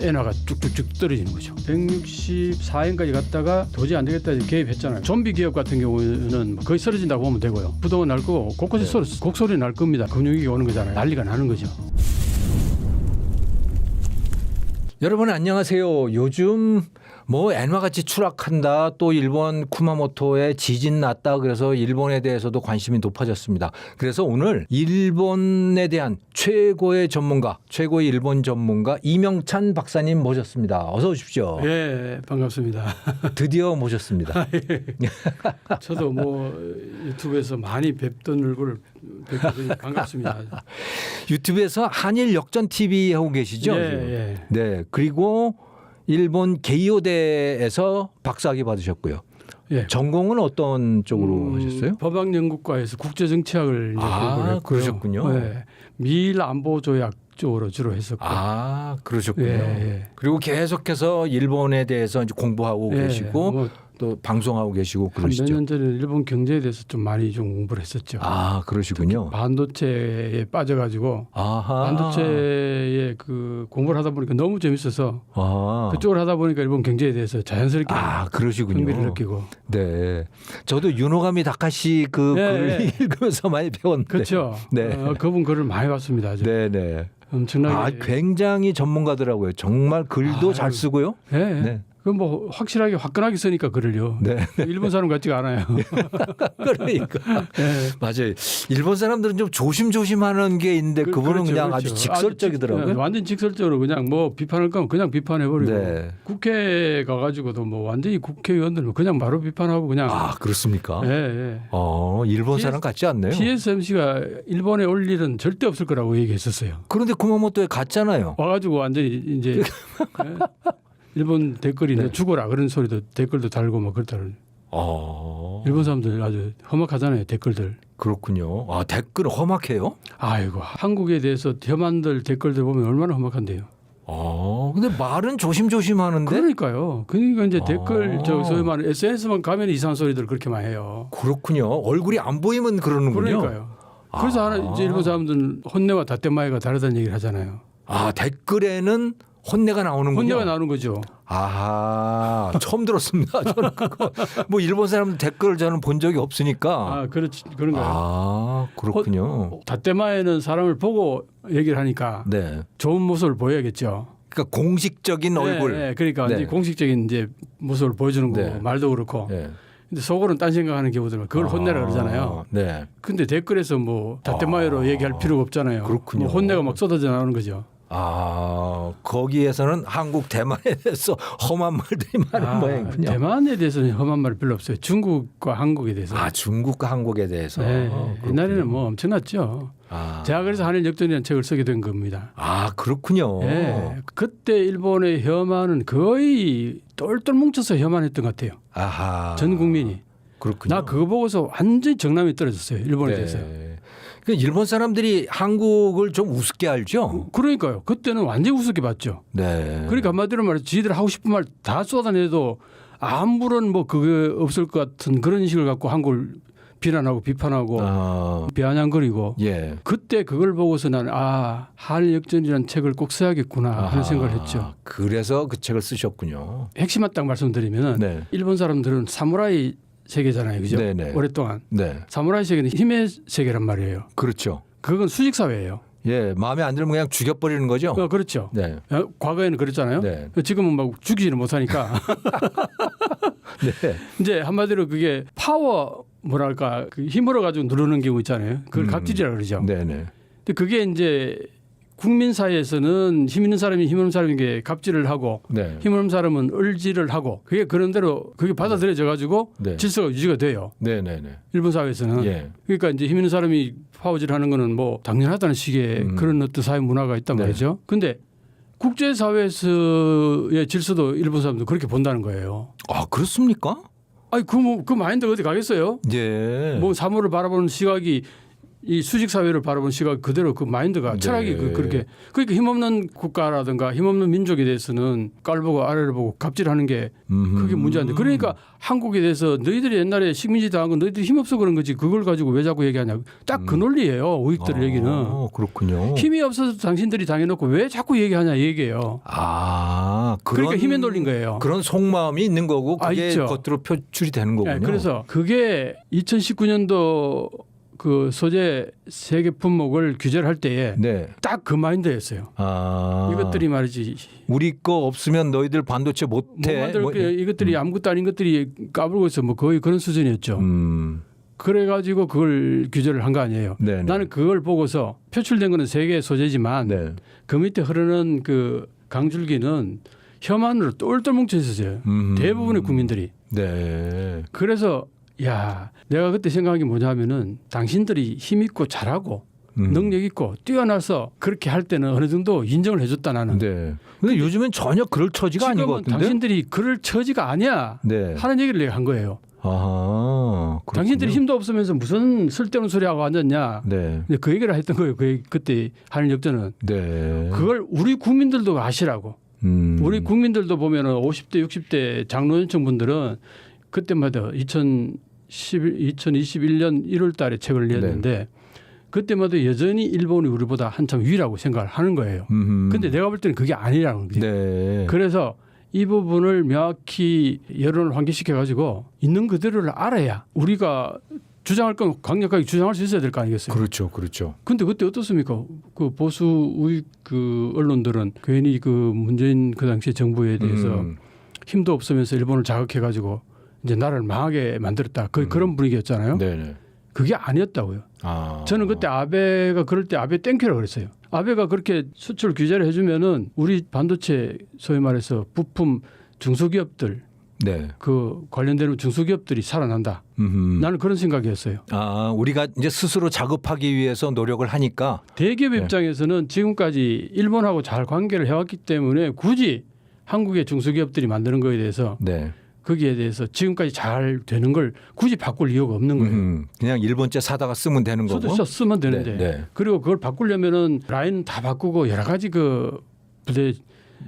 엔화가 쭉쭉쭉 떨어지는 거죠. 164엔까지 갔다가 도저히 안 되겠다 해서 개입했잖아요. 좀비 기업 같은 경우는 거의 쓰러진다고 보면 되고요. 부동은 날 거고 곳곳에 곡소리 날 겁니다. 금융위기가 오는 거잖아요. 난리가 나는 거죠. 여러분 안녕하세요. 요즘 뭐 엔화같이 추락한다. 또 일본 쿠마모토에 지진 났다. 그래서 일본에 대해서도 관심이 높아졌습니다. 그래서 오늘 일본에 대한 최고의 전문가, 최고의 일본 전문가 이명찬 박사님 모셨습니다. 어서 오십시오. 예, 반갑습니다. 드디어 모셨습니다. 저도 뭐 유튜브에서 많이 뵙던 얼굴을 뵙고 반갑습니다. 유튜브에서 한일 역전 TV 하고 계시죠? 예, 예. 네. 그리고 일본 게이오대에서 박사학위 받으셨고요. 예. 전공은 어떤 쪽으로 하셨어요? 법학연구과에서 국제정치학을 이제 공부를 했고요. 그러셨군요. 네. 미일 안보조약 쪽으로 주로 했었고. 그러셨군요. 예, 예. 그리고 계속해서 일본에 대해서 이제 공부하고 예, 계시고 뭐 또 방송하고 계시고 한 몇 그러시죠. 년 전에 일본 경제에 대해서 좀 많이 좀 공부를 했었죠. 그러시군요. 반도체에 빠져가지고 아하. 반도체에 그 공부를 하다 보니까 너무 재밌어서 그쪽을 하다 보니까 일본 경제에 대해서 자연스럽게 그러시군요. 흥미를 느끼고. 네. 저도 유노가미 다카시 그 글을 읽으면서 많이 배웠는데. 그렇죠. 네. 그분 글을 많이 봤습니다. 아주. 네네. 엄청나게. 굉장히 전문가더라고요. 정말 글도 잘 쓰고요. 네. 네. 그건 뭐 확실하게 화끈하게 쓰니까 글을요. 네. 일본 사람 같지가 않아요. 그러니까. 네. 맞아요. 일본 사람들은 좀 조심조심하는 게 있는데 그분은 그렇죠, 그냥 그렇죠. 아주 직설적이더라고요. 완전 직설적으로 그냥 뭐 비판할 거면 그냥 비판해버리고 네. 국회 가가지고도 뭐 완전히 국회의원들 그냥 바로 비판하고 그냥. 그렇습니까? 예, 예. 일본 사람 같지 않네요. TSMC가 일본에 올 일은 절대 없을 거라고 얘기했었어요. 그런데 쿠마모토에 갔잖아요. 와가지고 완전히 이제 예? 일본 댓글이 너 죽어라 그런 소리도 댓글도 달고 막 그렇다는. 일본 사람들 아주 험악하잖아요 댓글들. 그렇군요. 댓글 험악해요? 아이고 한국에 대해서 혐한들 댓글들 보면 얼마나 험악한데요. 근데 말은 조심조심 하는데? 그러니까요. 그러니까 이제 댓글 소위 말하는 SNS만 가면 이상한 소리들 그렇게 많이 해요. 그렇군요. 얼굴이 안 보이면 그러는군요. 그러니까요. 그래서 이제 일본 사람들은 혼내와 다떼마이가 다르다는 얘기를 하잖아요. 댓글에는 혼내가 나오는군요. 혼내가 나오는 거죠. 처음 들었습니다. 저는 그거 뭐 일본 사람 댓글을 저는 본 적이 없으니까. 그런가요? 그렇군요. 다떼마에는 사람을 보고 얘기를 하니까 네. 좋은 모습을 보여야겠죠. 그러니까 공식적인 얼굴. 네, 그러니까 네. 이제 공식적인 이제 모습을 보여주는 거고 네. 말도 그렇고. 네. 근데 속으로는 딴 생각하는 경우들은 그걸 혼내라 그러잖아요. 네. 근데 댓글에서 뭐 다떼마이로 얘기할 필요가 없잖아요. 그렇군요. 뭐 혼내가 막 쏟아져 나오는 거죠. 거기에서는 한국 대만에 대해서 험한 말들이 많은 모양이군요. 대만에 대해서는 험한 말 별로 없어요. 중국과 한국에 대해서. 중국과 한국에 대해서. 네. 옛날에는 뭐 엄청났죠. 제가 그래서 한일 역전이라는 책을 쓰게 된 겁니다. 그렇군요. 네. 그때 일본의 혐한은 거의 똘똘 뭉쳐서 혐한했던 것 같아요. 전 국민이. 그렇군요. 나 그거 보고서 완전히 정남이 떨어졌어요. 일본에 대해서. 일본 사람들이 한국을 좀 우습게 알죠. 그러니까요. 그때는 완전히 우습게 봤죠. 네. 그러니까 한마디로 말해서 지들 하고 싶은 말 다 쏟아내도 아무런 뭐 그게 없을 것 같은 그런 인식을 갖고 한국을 비난하고 비판하고 비아냥거리고 그때 그걸 보고서 나는 한일 역전이라는 책을 꼭 써야겠구나 하는 생각을 했죠. 그래서 그 책을 쓰셨군요. 핵심만 딱 말씀드리면은 일본 사람들은 사무라이 세계잖아요. 그죠? 네네. 오랫동안. 네. 사무라이 세계는 힘의 세계란 말이에요. 그렇죠. 그건 수직 사회예요. 마음에 안 들면 그냥 죽여버리는 거죠. 그렇죠. 네. 과거에는 그랬잖아요. 네. 지금은 막 죽이지는 못하니까. 네. 이제 한마디로 그게 파워 뭐랄까 그 힘으로 가지고 누르는 경우 있잖아요. 그걸 갑질이라고 그러죠. 네네. 근데 그게 이제 국민 사이에서는 힘 있는 사람이 힘 없는 사람에게 갑질을 하고 힘 없는 사람은 을지를 하고 그게 그런 대로 그게 받아들여져 가지고 질서가 유지가 돼요. 네네네. 일본 사회에서는. 그러니까 이제 힘 있는 사람이 파워질하는 거는 뭐 당연하다는 식의 그런 어떤 사회 문화가 있단 말이죠. 근데 국제사회에서의 질서도 일본 사람도 그렇게 본다는 거예요. 그렇습니까? 그 마인드가 어디 가겠어요? 뭐 사물을 바라보는 시각이 이 수직 사회를 바라보는 시각 그대로 그 마인드가 철학이 그렇게 그러니까 힘없는 국가라든가 힘없는 민족에 대해서는 깔보고 아래를 보고 갑질하는 게 그게 문제인데 그러니까 한국에 대해서 너희들이 옛날에 식민지 당한 건 너희들이 힘없어 그런 거지 그걸 가지고 왜 자꾸 얘기하냐 딱 그 논리예요 우익들 얘기는 그렇군요. 힘이 없어서 당신들이 당해놓고 왜 자꾸 얘기하냐 얘기예요. 그러니까 힘에 놀린 거예요. 그런 속마음이 있는 거고 그게 있죠. 겉으로 표출이 되는 거군요. 네, 그래서 그게 2019년도 그 소재 세계 품목을 규제를 할 때에 네. 딱 그 마인드였어요. 이것들이 말이지 우리 거 없으면 너희들 반도체 못해. 만들 이것들이 아무것도 아닌 것들이 까불고 있어 뭐 거의 그런 수준이었죠. 그래가지고 그걸 규제를 한 거 아니에요. 네네. 나는 그걸 보고서 표출된 거는 세계 소재지만 네. 그 밑에 흐르는 그 강줄기는 혐한으로 똘똘 뭉쳐 있었어요. 대부분의 국민들이. 네. 그래서 야 내가 그때 생각한 게 뭐냐면은 당신들이 힘 있고 잘하고 능력 있고 뛰어나서 그렇게 할 때는 어느 정도 인정을 해줬다 나는. 네. 근데 요즘엔 전혀 그럴 처지가 아닌 것 지금은 같은데. 당신들이 그럴 처지가 아니야 네. 하는 얘기를 내가 한 거예요. 아하. 그렇군요. 당신들이 힘도 없으면서 무슨 쓸데없는 소리하고 앉았냐. 네. 근데 그 얘기를 했던 거예요. 그때 하는 역전은. 네. 그걸 우리 국민들도 아시라고. 우리 국민들도 보면은 50대 60대 장로연청 분들은 그때마다 2021년 1월 달에 책을 냈는데 그때마다 여전히 일본이 우리보다 한참 위라고 생각을 하는 거예요. 근데 내가 볼 때는 그게 아니라는 거죠. 네. 그래서 이 부분을 명확히 여론을 환기시켜 가지고 있는 그대로를 알아야 우리가 주장할 건 강력하게 주장할 수 있어야 될 거 아니겠어요. 그렇죠. 그렇죠. 근데 그때 어떻습니까? 그 보수 우익 그 언론들은 괜히 그 문재인 그 당시 정부에 대해서 힘도 없으면서 일본을 자극해 가지고 이제 나라를 망하게 만들었다. 그런 분위기였잖아요. 네네. 그게 아니었다고요. 저는 그때 아베가 그럴 때 아베 땡큐라고 그랬어요. 아베가 그렇게 수출 규제를 해주면은 우리 반도체 소위 말해서 부품 중소기업들 네. 그 관련되는 중소기업들이 살아난다. 나는 그런 생각이었어요. 우리가 이제 스스로 자급하기 위해서 노력을 하니까 대기업 입장에서는 지금까지 일본하고 잘 관계를 해왔기 때문에 굳이 한국의 중소기업들이 만드는 거에 대해서 네. 거기에 대해서 지금까지 잘 되는 걸 굳이 바꿀 이유가 없는 거예요. 그냥 일본제 사다가 쓰면 되는 거고. 쓰면 되는데. 네. 그리고 그걸 바꾸려면은 라인 다 바꾸고 여러 가지 그 부대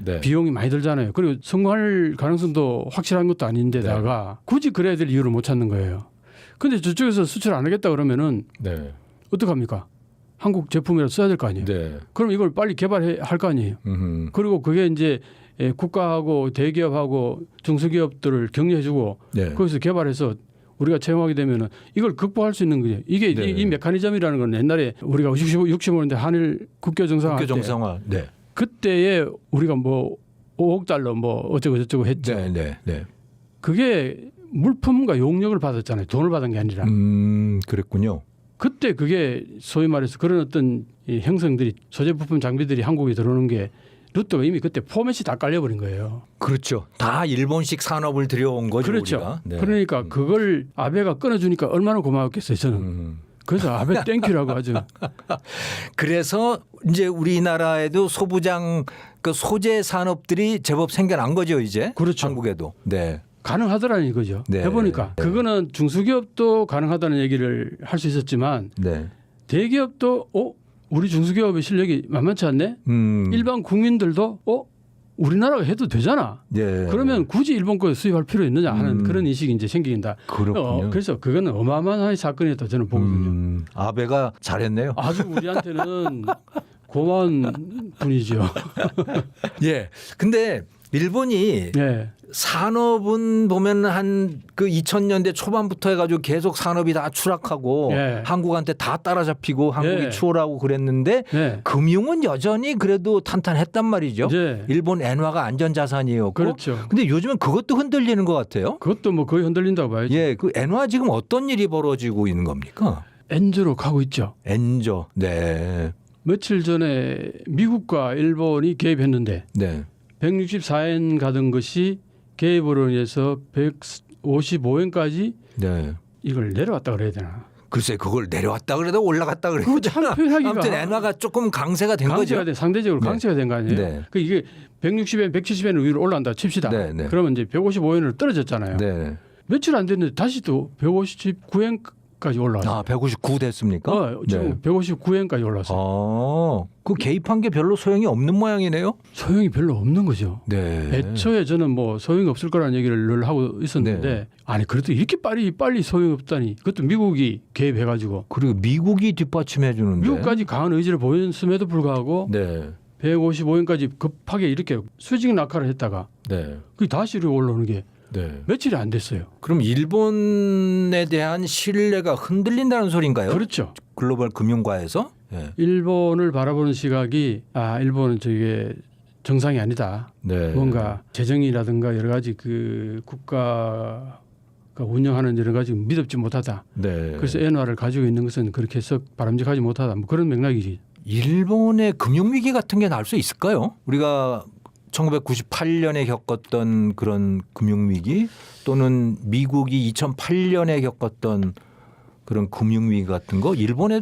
네. 비용이 많이 들잖아요. 그리고 성공할 가능성도 확실한 것도 아닌데다가 굳이 그래야 될 이유를 못 찾는 거예요. 근데 저쪽에서 수출 안 하겠다 그러면은 네. 어떡합니까? 한국 제품이라도 써야 될 거 아니에요. 네. 그럼 이걸 빨리 개발할 거 아니에요. 그리고 그게 이제 국가하고 대기업하고 중소기업들을 격려해주고 네. 거기서 개발해서 우리가 채용하게 되면은 이걸 극복할 수 있는 거죠. 이게 네. 이 메커니즘이라는 건 옛날에 우리가 65년대 한일 국교 정상화 국교 때 정상화. 네. 그때에 우리가 뭐 5억 달러 뭐 어쩌고 저쩌고 했죠. 네. 네. 네. 그게 물품과 용역을 받았잖아요. 돈을 받은 게 아니라. 그랬군요. 그때 그게 소위 말해서 그런 어떤 이 형성들이 소재 부품 장비들이 한국에 들어오는 게 루트가 이미 그때 포맷이 다 깔려버린 거예요. 그렇죠. 다 일본식 산업을 들여온 거죠. 그렇죠. 우리가. 네. 그러니까 그걸 아베가 끊어주니까 얼마나 고마웠겠어요. 저는. 그래서 아베 땡큐라고 하죠. 그래서 이제 우리나라에도 소부장 그 소재 산업들이 제법 생겨난 거죠. 이제. 그렇죠. 한국에도. 네. 가능하더라는 이거죠. 네. 해보니까. 네. 그거는 중소기업도 가능하다는 얘기를 할 수 있었지만 네. 대기업도 우리 중소기업의 실력이 만만치 않네. 일반 국민들도 우리나라가 해도 되잖아. 네. 그러면 굳이 일본 거 수입할 필요 있느냐 하는 그런 인식이 이제 생긴다. 그렇군요. 그래서 그거는 어마어마한 사건이었다 저는 보거든요. 아베가 잘했네요. 아주 우리한테는 고마운 분이죠. 예. 근데 일본이 네. 산업은 보면 한 그 2000년대 초반부터 해가지고 계속 산업이 다 추락하고 네. 한국한테 다 따라잡히고 한국이 네. 추월하고 그랬는데 네. 금융은 여전히 그래도 탄탄했단 말이죠. 네. 일본 엔화가 안전자산이었고. 그렇죠. 근데 요즘은 그것도 흔들리는 것 같아요. 그것도 뭐 거의 흔들린다고 봐야죠. 예, 그 엔화 지금 어떤 일이 벌어지고 있는 겁니까? 엔저로 가고 있죠. 엔저. 네. 며칠 전에 미국과 일본이 개입했는데 네. 164엔 가던 것이 개입으로 인해서 155엔까지 네. 이걸 내려왔다 그래야 되나? 글쎄 그걸 내려왔다 그래도 올라갔다 그래도 그거 참 표현하기가 아무튼 엔화가 조금 강세가 된 거죠. 강세가 된 상대적으로 네. 강세가 된 거 아니에요? 네. 그 이게 160엔, 170엔 위로 올라간다 칩시다. 네, 네. 그러면 이제 155엔으로 떨어졌잖아요. 네. 며칠 안 됐는데 다시 또 159엔까지 올라왔어요. 159 됐습니까? 지금 159엔까지 올라왔어요. 그 개입한 게 별로 소용이 없는 모양이네요. 소용이 별로 없는 거죠. 네. 애초에 저는 뭐 소용이 없을 거라는 얘기를 늘 하고 있었는데 네. 아니 그래도 이렇게 빨리 소용이 없다니 그것도 미국이 개입해가지고 그리고 미국이 뒷받침해 주는데. 미국까지 강한 의지를 보였음에도 불구하고 네. 155엔까지 급하게 이렇게 수직 낙하를 했다가 네. 그 다시 이렇게 올라오는 게 네. 며칠이 안 됐어요. 그럼 일본에 대한 신뢰가 흔들린다는 소리인가요? 그렇죠. 글로벌 금융가에서? 네. 일본을 바라보는 시각이 일본은 저게 정상이 아니다. 네. 뭔가 재정이라든가 여러 가지 그 국가가 운영하는 여러 가지 믿음지 못하다. 네. 그래서 엔화를 가지고 있는 것은 그렇게 해서 바람직하지 못하다. 뭐 그런 맥락이지. 일본의 금융위기 같은 게 날 수 있을까요? 우리가 1998년에 겪었던 그런 금융위기 또는 미국이 2008년에 겪었던 그런 금융위기 같은 거 일본은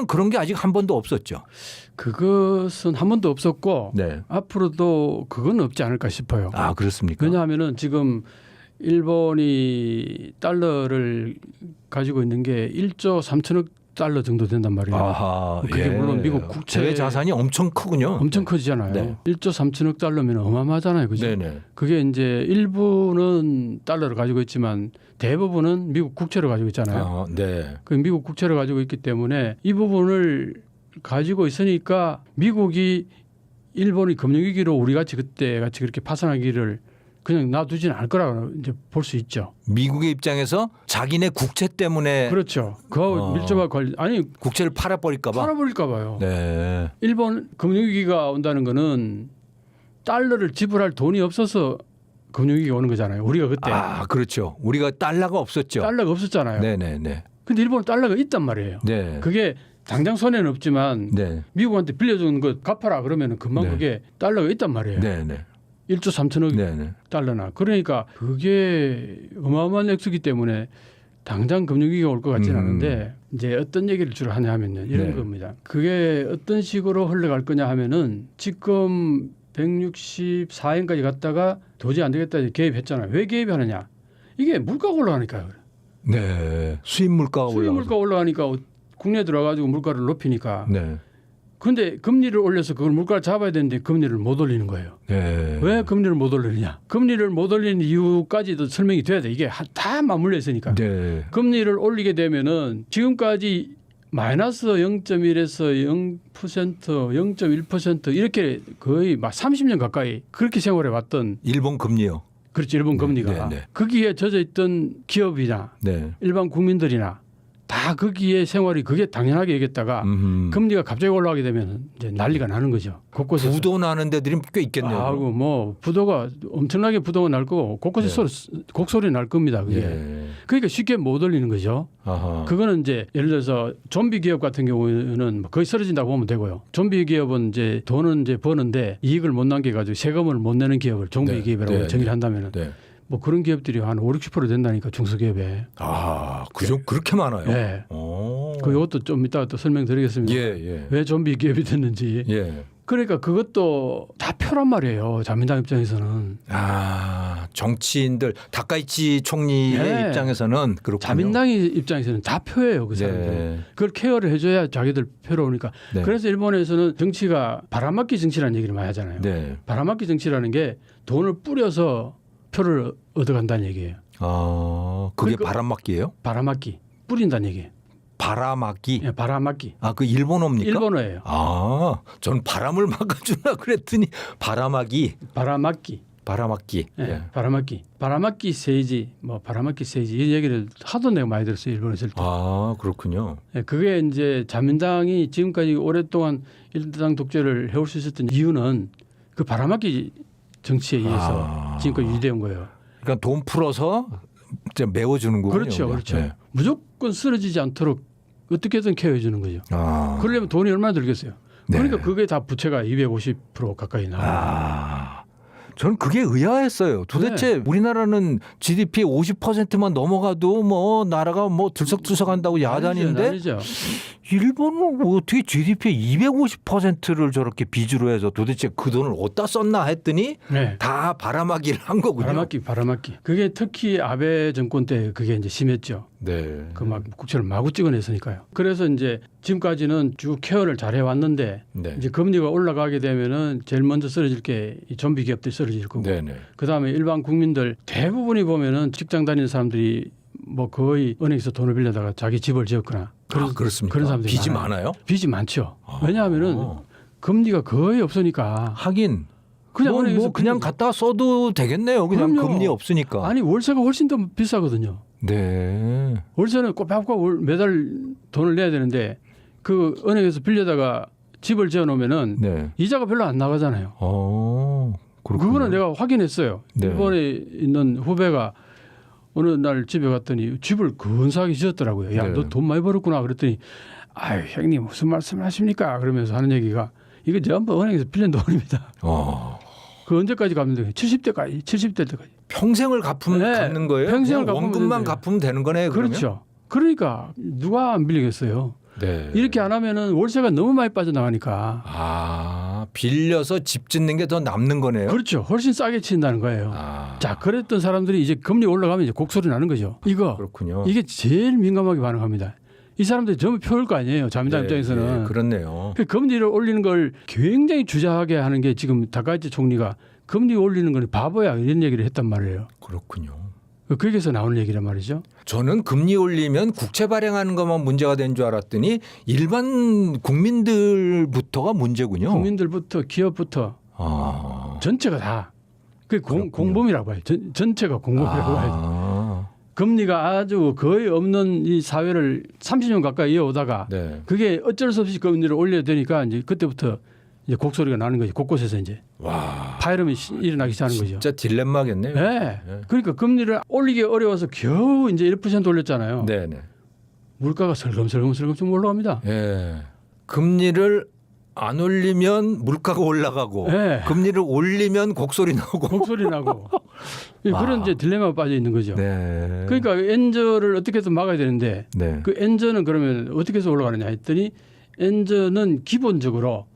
그런 게 아직 한 번도 없었죠. 그것은 한 번도 없었고 네. 앞으로도 그건 없지 않을까 싶어요. 아, 그렇습니까? 왜냐하면은 지금 일본이 달러를 가지고 있는 게 1조 3천억 달러 정도 된단 말이에요. 아하, 그게 예. 물론 미국 국채 제 자산이 엄청 크군요. 엄청 커지잖아요. 네. 1조 3천억 달러면 어마어마하잖아요. 그죠? 네네. 그게 이제 일부는 달러를 가지고 있지만 대부분은 미국 국채를 가지고 있잖아요. 네. 그 미국 국채를 가지고 있기 때문에 이 부분을 가지고 있으니까 미국이 일본이 금융위기로 우리 같이 그때 같이 그렇게 파산하기를 그냥 놔두지는 않을 거라고 이제 볼 수 있죠. 미국의 입장에서 자기네 국채 때문에 그렇죠. 그 밀접하게 국채를 팔아버릴까 봐. 팔아버릴까 봐요. 네. 일본 금융위기가 온다는 거는 달러를 지불할 돈이 없어서 금융위기가 오는 거잖아요. 우리가 그때 그렇죠. 우리가 달러가 없었죠. 달러가 없었잖아요. 네네네. 근데 일본은 달러가 있단 말이에요. 네. 그게 당장 손해는 없지만 네. 미국한테 빌려준 거 갚아라 그러면 금방 네. 그게 달러가 있단 말이에요. 네네. 1조 3천억 네네. 달러나. 그러니까 그게 어마어마한 액수기 때문에 당장 금융위기가 올 것 같지는 않은데 이제 어떤 얘기를 주로 하냐 하면요. 이런 네. 겁니다. 그게 어떤 식으로 흘러갈 거냐 하면은 지금 164엔까지 갔다가 도저히 안 되겠다 이제 개입했잖아요. 왜 개입하느냐? 이게 물가가 올라가니까요. 네. 수입 물가가 수입 물가 올라가니까 국내에 들어가지고 물가를 높이니까. 네. 근데 금리를 올려서 그걸 물가를 잡아야 되는데 금리를 못 올리는 거예요. 네. 왜 금리를 못 올리느냐? 금리를 못 올리는 이유까지도 설명이 돼야 돼. 이게 다 맞물려 있으니까. 네. 금리를 올리게 되면은 지금까지 마이너스 0.1에서 0%, 0.1% 이렇게 거의 막 30년 가까이 그렇게 생활해 왔던 일본 금리요. 그렇지 일본 금리가 거기에 젖어 있던 기업이나 네. 일반 국민들이나 다 거기에 생활이 그게 당연하게 여겼다가 금리가 갑자기 올라가게 되면 이제 난리가 나는 거죠. 곳곳에서. 부도 나는 데들이 꽤 있겠네요. 아이고 뭐 부도가 엄청나게 부도가 날 거고 곳곳에 곡소리 날 겁니다. 그게. 그러니까 쉽게 못 올리는 거죠. 아하. 그거는 이제 예를 들어서 좀비 기업 같은 경우는 거의 쓰러진다고 보면 되고요. 좀비 기업은 이제 돈은 이제 버는데 이익을 못 남겨가지고 세금을 못 내는 기업을 좀비 기업이라고 정의를 한다면은. 뭐 그런 기업들이 한 5, 60% 된다니까 중소기업에. 그렇게 많아요. 네. 그 이것도 좀 이따가 또 설명드리겠습니다. 왜 좀비 기업이 됐는지. 그러니까 그것도 다 표란 말이에요. 자민당 입장에서는. 정치인들 다카이치 총리의 입장에서는 그렇군요. 자민당의 입장에서는 다 표예요. 그 사람들. 그걸 케어를 해줘야 자기들 표로 오니까. 그래서 일본에서는 정치가 바람막기 정치라는 얘기를 많이 하잖아요. 바람막기 정치라는 게 돈을 뿌려서 표를 얻어간다는 얘기예요. 그게 그러니까 바람막기예요? 바람막기. 뿌린다는 얘기예요. 바람막기? 네, 바람막기. 그 일본어입니까? 일본어예요. 전 바람을 막아주나 그랬더니 바람막기. 바람막기. 네, 바람막기. 바람막기 세이지, 뭐 바람막기 세이지 이 얘기를 하도 내가 많이 들었어요. 일본에 있을 때. 그렇군요. 네, 그게 이제 자민당이 지금까지 오랫동안 일당 독재를 해올 수 있었던 이유는 그 바람막기 정치에 의해서 지금까지 유지된 거예요. 그러니까 돈 풀어서 메워주는 거군요. 그렇죠. 무조건 쓰러지지 않도록 어떻게든 케어해 주는 거죠. 그러려면 돈이 얼마나 들겠어요. 그러니까 그게 다 부채가 250% 가까이 나와요. 저는 그게 의아했어요. 도대체 우리나라는 GDP 50%만 넘어가도 뭐 나라가 뭐 들썩들썩한다고 야단인데 아니죠. 일본은 어떻게 GDP의 250%를 저렇게 비주로 해서 도대체 그 돈을 어디다 썼나 했더니 다 바람막이를 한 거군요. 바람막기. 그게 특히 아베 정권 때 그게 이제 심했죠. 그 막 국채를 마구 찍어냈으니까요. 그래서 이제 지금까지는 쭉 케어를 잘 해왔는데 이제 금리가 올라가게 되면은 제일 먼저 쓰러질 게 이 좀비 기업들이 쓰러질 거고. 그 다음에 일반 국민들 대부분이 보면은 직장 다니는 사람들이 뭐 거의 은행에서 돈을 빌려다가 자기 집을 지었거나 그렇습니까? 그런 사람들이 빚이 많아요? 빚이 많죠. 왜냐하면은 금리가 거의 없으니까 하긴 그냥 은행에서 그냥 갖다 써도 되겠네요. 그냥 그럼요. 금리 없으니까. 아니 월세가 훨씬 더 비싸거든요. 네. 월세는 꼬박꼬박 매달 돈을 내야 되는데 그 은행에서 빌려다가 집을 지어놓으면은 네. 이자가 별로 안 나가잖아요. 그렇군요. 그거는 내가 확인했어요. 네. 일본에 있는 후배가 어느 날 집에 갔더니 집을 근사하게 지었더라고요. 야, 네. 너 돈 많이 벌었구나. 그랬더니 아유 형님 무슨 말씀하십니까? 그러면서 하는 얘기가 이거 전부 은행에서 빌린 돈입니다. 그 언제까지 갚는 거예요? 70대까지, 70대 때까지. 평생을 갚는 거예요? 평생을 그냥 원금만 갚으면 되는 거네요. 그렇죠. 그러니까 누가 안 빌리겠어요. 네. 이렇게 안 하면은 월세가 너무 많이 빠져나가니까. 빌려서 집 짓는 게 더 남는 거네요. 그렇죠. 훨씬 싸게 친다는 거예요. 자, 그랬던 사람들이 이제 금리 올라가면 이제 곡소리 나는 거죠. 그렇군요. 이게 제일 민감하게 반응합니다. 이 사람들이 전부 표일 거 아니에요. 자민당 입장에서는. 그렇네요. 그 금리를 올리는 걸 굉장히 주저하게 하는 게 지금 다카이치 총리가 금리 올리는 건 바보야 이런 얘기를 했단 말이에요. 그렇군요. 거기에서 나오는 얘기란 말이죠. 저는 금리 올리면 국채 발행하는 것만 문제가 된 줄 알았더니 일반 국민들부터가 문제군요. 국민들부터 기업부터 전체가 다. 그 공범이라고 봐요. 전체가 공범이라고 봐요. 금리가 아주 거의 없는 이 사회를 30년 가까이 이어오다가 네. 그게 어쩔 수 없이 금리를 올려야 되니까 이제 그때부터 이제 곡소리가 나는 거죠. 곳곳에서 이제 파열음이 일어나기 시작하는 거죠. 진짜 딜레마겠네요. 네. 그러니까 금리를 올리기 어려워서 겨우 이제 1% 올렸잖아요. 네네. 물가가 슬금슬금 좀 올라갑니다. 네. 금리를 안 올리면 물가가 올라가고 네. 금리를 올리면 곡소리 나고. 그런 이제 딜레마가 빠져 있는 거죠. 네. 그러니까 엔저를 어떻게든 막아야 되는데 네. 그 엔저는 그러면 어떻게 해서 올라가느냐 했더니 엔저는 기본적으로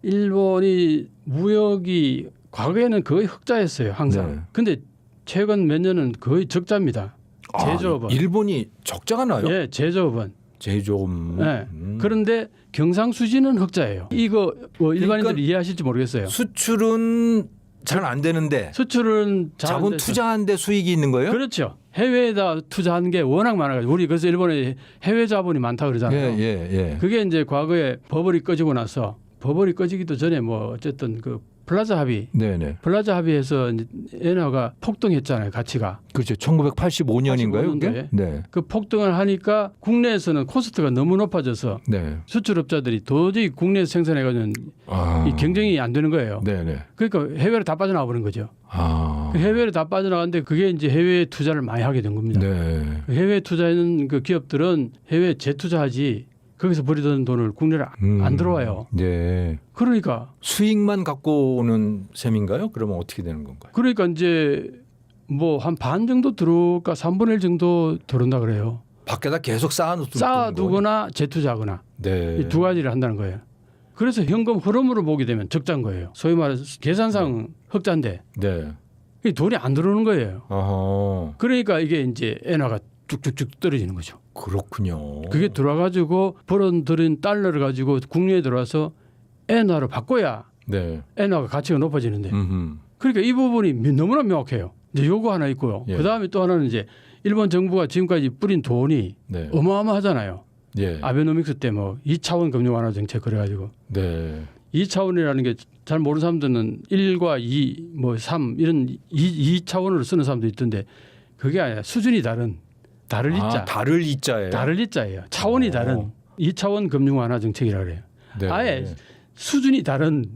일본이 무역이 과거에는 거의 흑자였어요. 항상. 근데 최근 몇 년은 거의 적자입니다. 제조업은. 일본이 적자가 나요? 예, 제조업은. 제조업. 네. 그런데 경상수지는 흑자예요. 이거 뭐 일반인들이 그러니까 이해하실지 모르겠어요. 수출은 잘 안 되는데 수출은 자본 투자하는데 수익이 있는 거예요? 그렇죠. 해외에다 투자하는 게 워낙 많아가지고 우리 그래서 일본에 해외 자본이 많다 그러잖아요. 예. 그게 이제 과거에 버블이 꺼지고 나서 버블이 꺼지기도 전에 뭐 어쨌든 그 플라자 합의, 플라자 합의에서 엔화가 폭등했잖아요. 가치가. 그렇죠. 1985년인가요? 그게? 네. 그 폭등을 하니까 국내에서는 코스트가 너무 높아져서 수출업자들이 도저히 국내에서 생산해가지고 이 경쟁이 안 되는 거예요. 그러니까 해외로 다 빠져나와 버린 거죠. 그 해외로 다 빠져나갔는데 그게 이제 해외 투자를 많이 하게 된 겁니다. 해외 투자하는 그 기업들은 해외 재투자하지 거기서 버리던 돈을 국내로 안 들어와요. 그러니까 수익만 갖고 오는 셈인가요? 그러면 어떻게 되는 건가요? 그러니까 이제 뭐 한 반 정도 들어올까 3분의 1 정도 들어온다 그래요. 밖에다 계속 쌓아두거나 재투자하거나 이 두 가지를 한다는 거예요. 그래서 현금 흐름으로 보게 되면 적자인 거예요. 소위 말해서 계산상 흑자인데 이 돈이 안 들어오는 거예요. 그러니까 이게 이제 엔화가 쭉쭉쭉 떨어지는 거죠. 그렇군요. 그게 들어와가지고 벌어들인 달러를 가지고 국내에 들어와서 엔화로 바꿔야 엔화가 가치가 높아지는데 그러니까 이 부분이 너무나 명확해요. 이제 요거 하나 있고요. 그 다음에 또 하나는 이제 일본 정부가 지금까지 뿌린 돈이 어마어마하잖아요. 아베노믹스 때 뭐 2차원 금융 완화 정책 그래가지고 2차원이라는 게 잘 모르는 사람들은 1과 2, 뭐 3 이런 2차원으로 쓰는 사람도 있던데 그게 아니라 수준이 다를 이자. 다를 이자예요. 다를 이자예요. 차원이 다른 2차원 금융 완화 정책이라 그래요. 아예 수준이 다른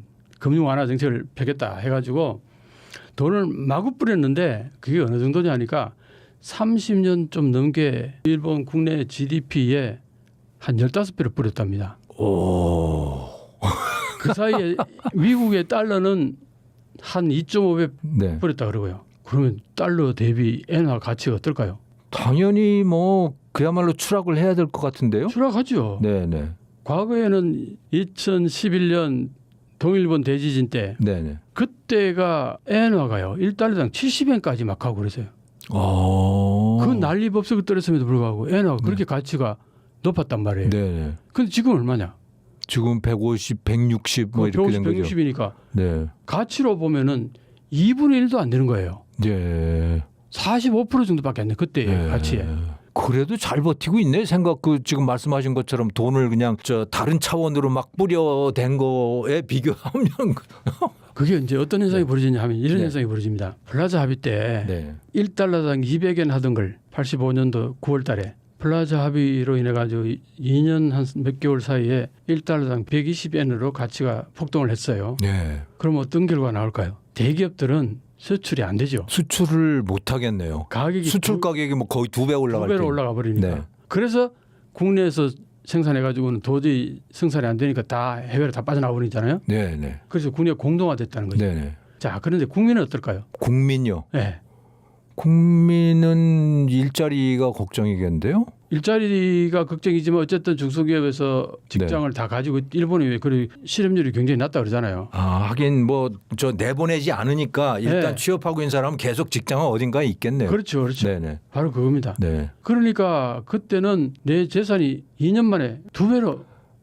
금융 완화 정책을 펴겠다 해가지고 돈을 마구 뿌렸는데 그게 어느 정도냐 하니까 30년 좀 넘게 일본 국내 GDP에 한 15배를 뿌렸답니다. 그 사이에 미국의 달러는 한 2.5배 뿌렸다 그러고요. 그러면 달러 대비 엔화 가치가 어떨까요? 당연히 뭐 그야말로 추락을 해야 될 것 같은데요. 추락하죠. 과거에는 2011년 동일본 대지진 때 그때가 엔화가요 1달러당 70엔까지 막 가고 그랬어요. 그 난리법석을 떨었음에도 불구하고 엔화가 그렇게 가치가 높았단 말이에요. 근데 지금 얼마냐? 지금 150, 160 뭐 이렇게 된 거죠. 160이니까 가치로 보면은 2분의 1도 안 되는 거예요. 45% 정도밖에 안 돼. 그때의 가치에. 그래도 잘 버티고 있네. 생각 지금 말씀하신 것처럼 돈을 그냥 다른 차원으로 막 뿌려댄 거에 비교하면 그게 이제 어떤 현상이 네. 벌어지냐 하면 이런 네. 현상이 벌어집니다. 플라자 합의 때 네. 1달러당 200엔 하던 걸 85년도 9월 달에 플라자 합의로 인해 가지고 2년 한 몇 개월 사이에 1달러당 120엔으로 가치가 폭등을 했어요. 네. 그럼 어떤 결과가 나올까요? 대기업들은 수출이 안 되죠. 수출을 못 하겠네요. 가격이 수출 가격이 뭐 거의 2배 올라갈 2배로 때. 올라가 버리니까. 네. 그래서 국내에서 생산해 가지고는 도저히 생산이 안 되니까 다 해외로 다 빠져나와 버리잖아요. 네, 네. 그래서 국내가 공동화됐다는 거죠. 네, 네. 자, 그런데 국민은 어떨까요? 국민요. 네. 국민은 일자리가 걱정이겠는데요. 일자리가 걱정이지만 어쨌든 중소기업에서 직장을 다 가지고 일본이 왜 그 실업률이 굉장히 낮다 그러잖아요. 아, 하긴 뭐 저 내보내지 않으니까 일단 네. 취업하고 있는 사람은 계속 직장은 어딘가에 있겠네요. 그렇죠, 그렇죠. 네, 네. 바로 그겁니다. 네. 그러니까 그때는 내 재산이 2년 만에 2배로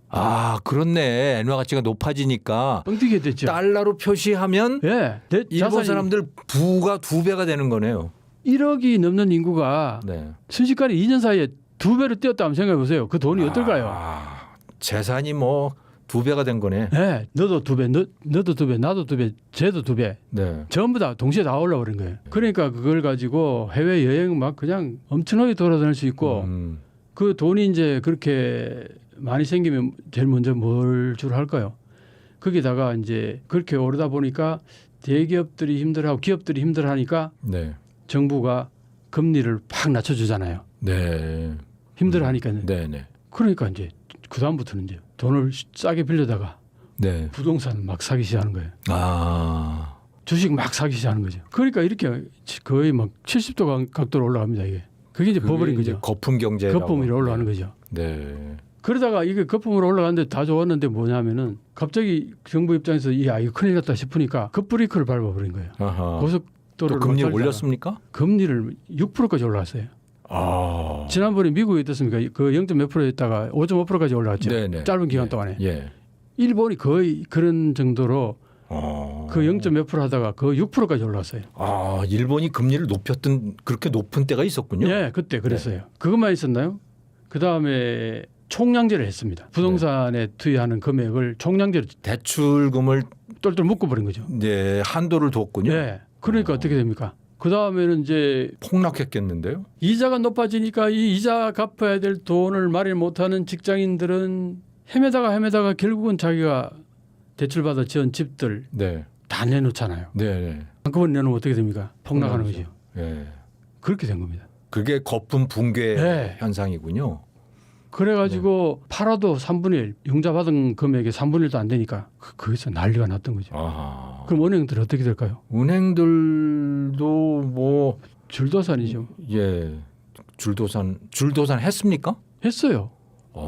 아, 그렇네. 엔화 가치가 높아지니까 뻥튀기 됐죠. 달러로 표시하면 예, 내 일본 자산이 사람들 부가 2배가 되는 거네요. 1억이 넘는 인구가 네. 순식간에 2년 사이에 2배로 뛰었다 하면 생각해 보세요. 그 돈이 어떨까요? 아, 재산이 뭐 2배가 된 거네. 네, 너도 2배, 너도 2배, 나도 2배, 쟤도 2배. 네. 전부 다 동시에 다 올라버린 거예요. 그러니까 그걸 가지고 해외 여행 막 그냥 엄청나게 돌아다닐 수 있고 그 돈이 이제 그렇게 많이 생기면 제일 먼저 뭘 주로 할까요? 거기다가 이제 그렇게 오르다 보니까 대기업들이 힘들어하고 기업들이 힘들어하니까 네. 정부가 금리를 팍 낮춰주잖아요. 네. 힘들어하니까요. 네, 네. 그러니까 이제 그 다음부터는 이제 돈을 싸게 빌려다가 네. 부동산 막 사기 시작하는 거예요. 아. 주식 막 사기 시작하는 거죠. 그러니까 이렇게 거의 막 70도 각도로 올라갑니다. 이게. 그게 이제 버블인 이제 거죠. 거품 경제. 거품으로 올라가는 거죠. 네. 그러다가 이게 거품으로 올라가는데 다 좋았는데 뭐냐면은 갑자기 정부 입장에서 이거 큰일 났다 싶으니까 급브레이크를 밟아버린 거예요. 아하. 고속도로를 또 금리 막 달리다가 올렸습니까? 금리를 6%까지 올라갔어요. 아. 지난번에 미국이 어떻습니까? 그 0. 몇 프로였다가 5.5%까지 올라갔죠. 네네. 짧은 기간 네. 동안에. 예. 일본이 거의 그런 정도로 아. 그 0. 몇 프로 하다가 그 6%까지 올라왔어요. 아, 일본이 금리를 높였던 그렇게 높은 때가 있었군요. 예, 그때 그랬어요. 그것만 있었나요? 그 다음에 총량제를 했습니다. 부동산에 투여하는 금액을 총량제로 대출금을 똘똘 묶어버린 거죠. 네, 한도를 뒀군요. 예. 그러니까 어떻게 됩니까? 그 다음에는 이제 폭락했겠는데요. 이자가 높아지니까 이 이자 갚아야 될 돈을 마련 못하는 직장인들은 헤매다가 결국은 자기가 대출받아 지은 집들 네. 다 내놓잖아요. 네. 한꺼번에 내놓으면 어떻게 됩니까? 폭락하는 폭락이죠. 거죠. 예. 그렇게 된 겁니다. 그게 거품 붕괴 네. 현상이군요. 그래가지고 팔아도 3분의 1, 융자 받은 금액의 3분의 1도 안 되니까 거기서 난리가 났던 거죠. 아하. 그럼 은행들 어떻게 될까요? 은행들도 뭐 줄도산이죠. 예. 줄도산 했습니까? 했어요.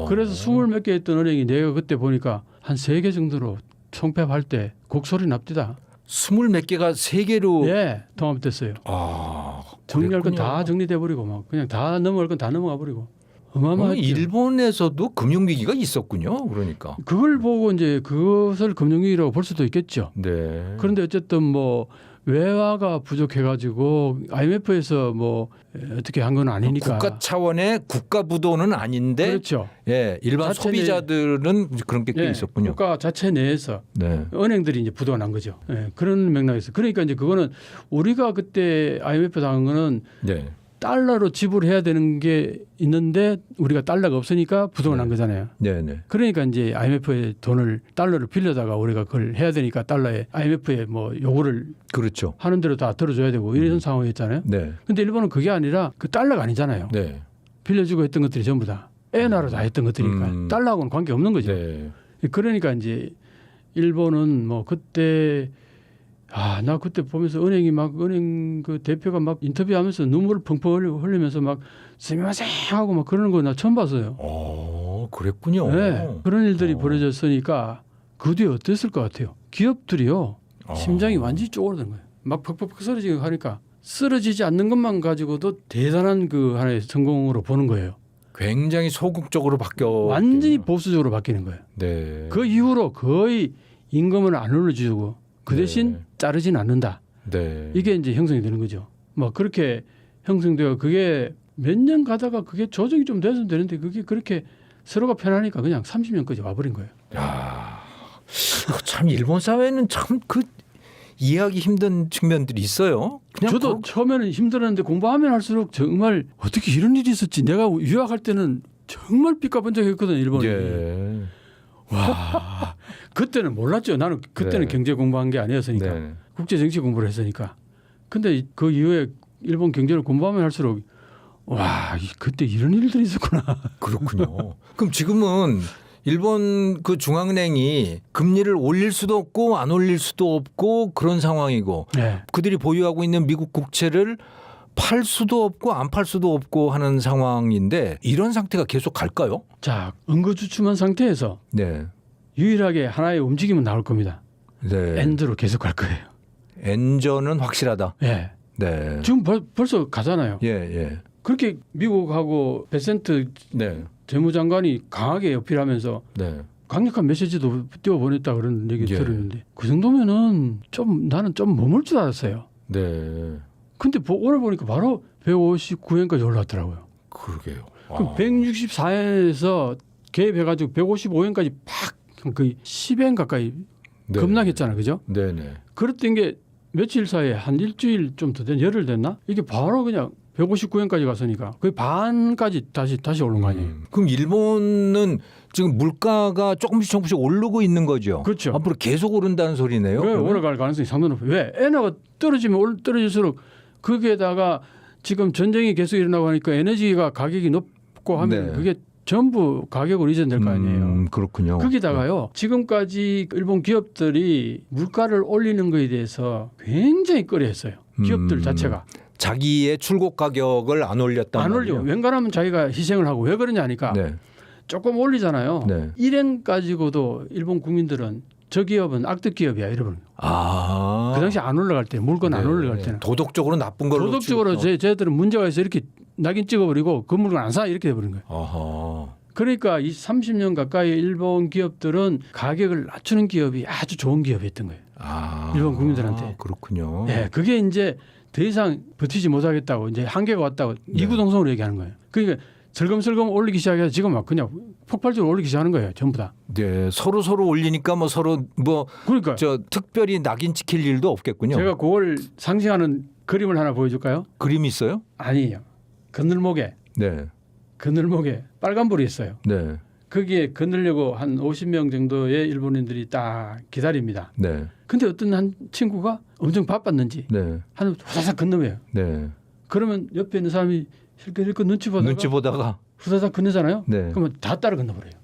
그래서 20 몇 개 했던 은행이 내가 그때 보니까 한 3개 정도로 총폐합할 때 곡소리 납디다. 20 몇 개가 3개로 예, 통합됐어요. 아, 정리할 건 그랬군요. 다 정리돼 버리고 막 그냥 다 넘어갈 건 다 넘어가 버리고 그럼 어마어마했죠. 일본에서도 금융위기가 있었군요. 그러니까. 그걸 보고 이제 그것을 금융위기라고 볼 수도 있겠죠. 네. 그런데 어쨌든 뭐 외화가 부족해가지고 IMF에서 뭐 어떻게 한 건 아니니까. 국가 차원의 국가 부도는 아닌데 그렇죠. 예, 일반 자체 소비자들은 그런 게 꽤 예, 있었군요. 국가 자체 내에서 네. 은행들이 이제 부도가 난 거죠. 예, 그런 맥락에서 그러니까 이제 그거는 우리가 그때 IMF 당한 거는 네. 달러로 지불해야 되는 게 있는데 우리가 달러가 없으니까 부도가 난 거잖아요. 네, 네. 그러니까 이제 IMF의 돈을 달러를 빌려다가 우리가 그걸 해야 되니까 달러에 IMF에 뭐 요구를 그렇죠. 하는 대로 다 들어줘야 되고 이런 상황이었잖아요. 네. 근데 일본은 그게 아니라 그 달러가 아니잖아요. 네. 빌려주고 했던 것들이 전부 다 엔화로 다 했던 것들이니까 달러하고는 관계 없는 거죠. 네. 그러니까 이제 일본은 뭐 그때 나 그때 보면서 은행 그 대표가 막 인터뷰하면서 눈물을 펑펑 흘리면서 막 스미마셍 하고 막 그러는 거 나 처음 봤어요. 그랬군요. 네, 그런 일들이 벌어졌으니까 그 뒤에 어땠을 것 같아요. 기업들이요 심장이 완전히 쪼그라든 거예요. 막 퍽퍽 쓰러지고 하니까 쓰러지지 않는 것만 가지고도 대단한 그 하나의 성공으로 보는 거예요. 굉장히 소극적으로 바뀌어. 완전히 보수적으로 바뀌는 거예요. 네. 그 이후로 거의 임금을 안 올려주고 그 대신 네. 자르진 않는다. 네. 이게 이제 형성이 되는 거죠. 뭐 그렇게 형성되어 그게 몇 년 가다가 그게 조정이 좀 돼서 되는데 그게 그렇게 서로가 편하니까 그냥 30년까지 와버린 거예요. 야, 참 일본 사회는 참 그 이해하기 힘든 측면들이 있어요. 그냥 저도 처음에는 힘들었는데 공부하면 할수록 정말 어떻게 이런 일이 있었지. 내가 유학할 때는 정말 삐까번쩍했거든 일본이. 예. 와, 그때는 몰랐죠. 나는 그때는 네. 경제 공부한 게 아니었으니까 네. 국제 정치 공부를 했으니까. 근데 그 이후에 일본 경제를 공부하면 할수록 와, 그때 이런 일들이 있었구나. 그렇군요. 그럼 지금은 일본 그 중앙은행이 금리를 올릴 수도 없고 안 올릴 수도 없고 그런 상황이고 네. 그들이 보유하고 있는 미국 국채를 팔 수도 없고 안 팔 수도 없고 하는 상황인데 이런 상태가 계속 갈까요? 자, 응거주춤한 상태에서 네. 유일하게 하나의 움직임은 나올 겁니다. 네. 엔드로 계속 갈 거예요. 엔저는 확실하다. 예. 네. 지금 벌써 가잖아요. 예, 예. 그렇게 미국하고 베센트 네. 재무장관이 강하게 어필하면서 네. 강력한 메시지도 띄워보냈다 그런 얘기 예. 들었는데 그 정도면은 좀 나는 좀 머물 줄 알았어요. 네. 근데 오늘 보니까 바로 159엔까지 올라왔더라고요. 그러게요. 그럼 164엔에서 개입해가지고 155엔까지 팍 거의 10엔 가까이 네. 급락했잖아요, 그죠? 네네. 그랬던 게 며칠 사이에 한 일주일 좀 더 된 열흘 됐나? 이게 바로 그냥 159엔까지 갔으니까 거의 반까지 다시 오른 거 아니에요? 그럼 일본은 지금 물가가 조금씩 오르고 있는 거죠. 그렇죠. 앞으로 계속 오른다는 소리네요. 왜 그러면? 올라갈 가능성이 상당히 높아요. 왜? 엔화가 떨어지면 떨어질수록 거기에다가 지금 전쟁이 계속 일어나고 하니까 에너지가 가격이 높고 하면 네. 그게 전부 가격으로 이전될 거 아니에요. 그렇군요. 거기다가요. 지금까지 일본 기업들이 물가를 올리는 거에 대해서 굉장히 꺼려했어요. 기업들 자체가. 자기의 출고 가격을 안 올렸다. 안 올려. 웬간하면 자기가 희생을 하고 왜 그러냐 하니까 네. 조금 올리잖아요. 네. 1엔 가지고도 일본 국민들은 저 기업은 악덕 기업이야 이러는 거예요. 아. 그 당시 안 올라갈 때 물건 안 올라갈 때는 도덕적으로 나쁜 걸로. 도덕적으로 쟤들은 문제가 있어 이렇게 낙인 찍어버리고 그 물건 안 사 이렇게 돼버린 거예요. 아하. 그러니까 이 30년 가까이 일본 기업들은 가격을 낮추는 기업이 아주 좋은 기업이었던 거예요. 아. 일본 국민들한테. 그렇군요. 예, 그게 이제 더 이상 버티지 못하겠다고 이제 한계가 왔다고 이구동성으로 얘기하는 거예요. 그러니까 슬금슬금 올리기 시작해서 지금 막 그냥 폭발적으로 올리기 시작하는 거예요. 전부 다. 네, 서로 올리니까 뭐 서로 뭐 그러니까 저 특별히 낙인 찍힐 일도 없겠군요. 제가 그걸 상징하는 그림을 하나 보여줄까요? 그림이 있어요? 아니에요. 그늘목에 네. 빨간불이 있어요. 네. 거기에 건너려고 한 50명 정도의 일본인들이 딱 기다립니다. 네. 근데 어떤 한 친구가 엄청 바빴는지 네. 한 후다닥 건너며요. 네. 그러면 옆에 있는 사람이 실컷 눈치 보다가 후다닥 건너잖아요. 네. 그러면 다 따라 건너버려요.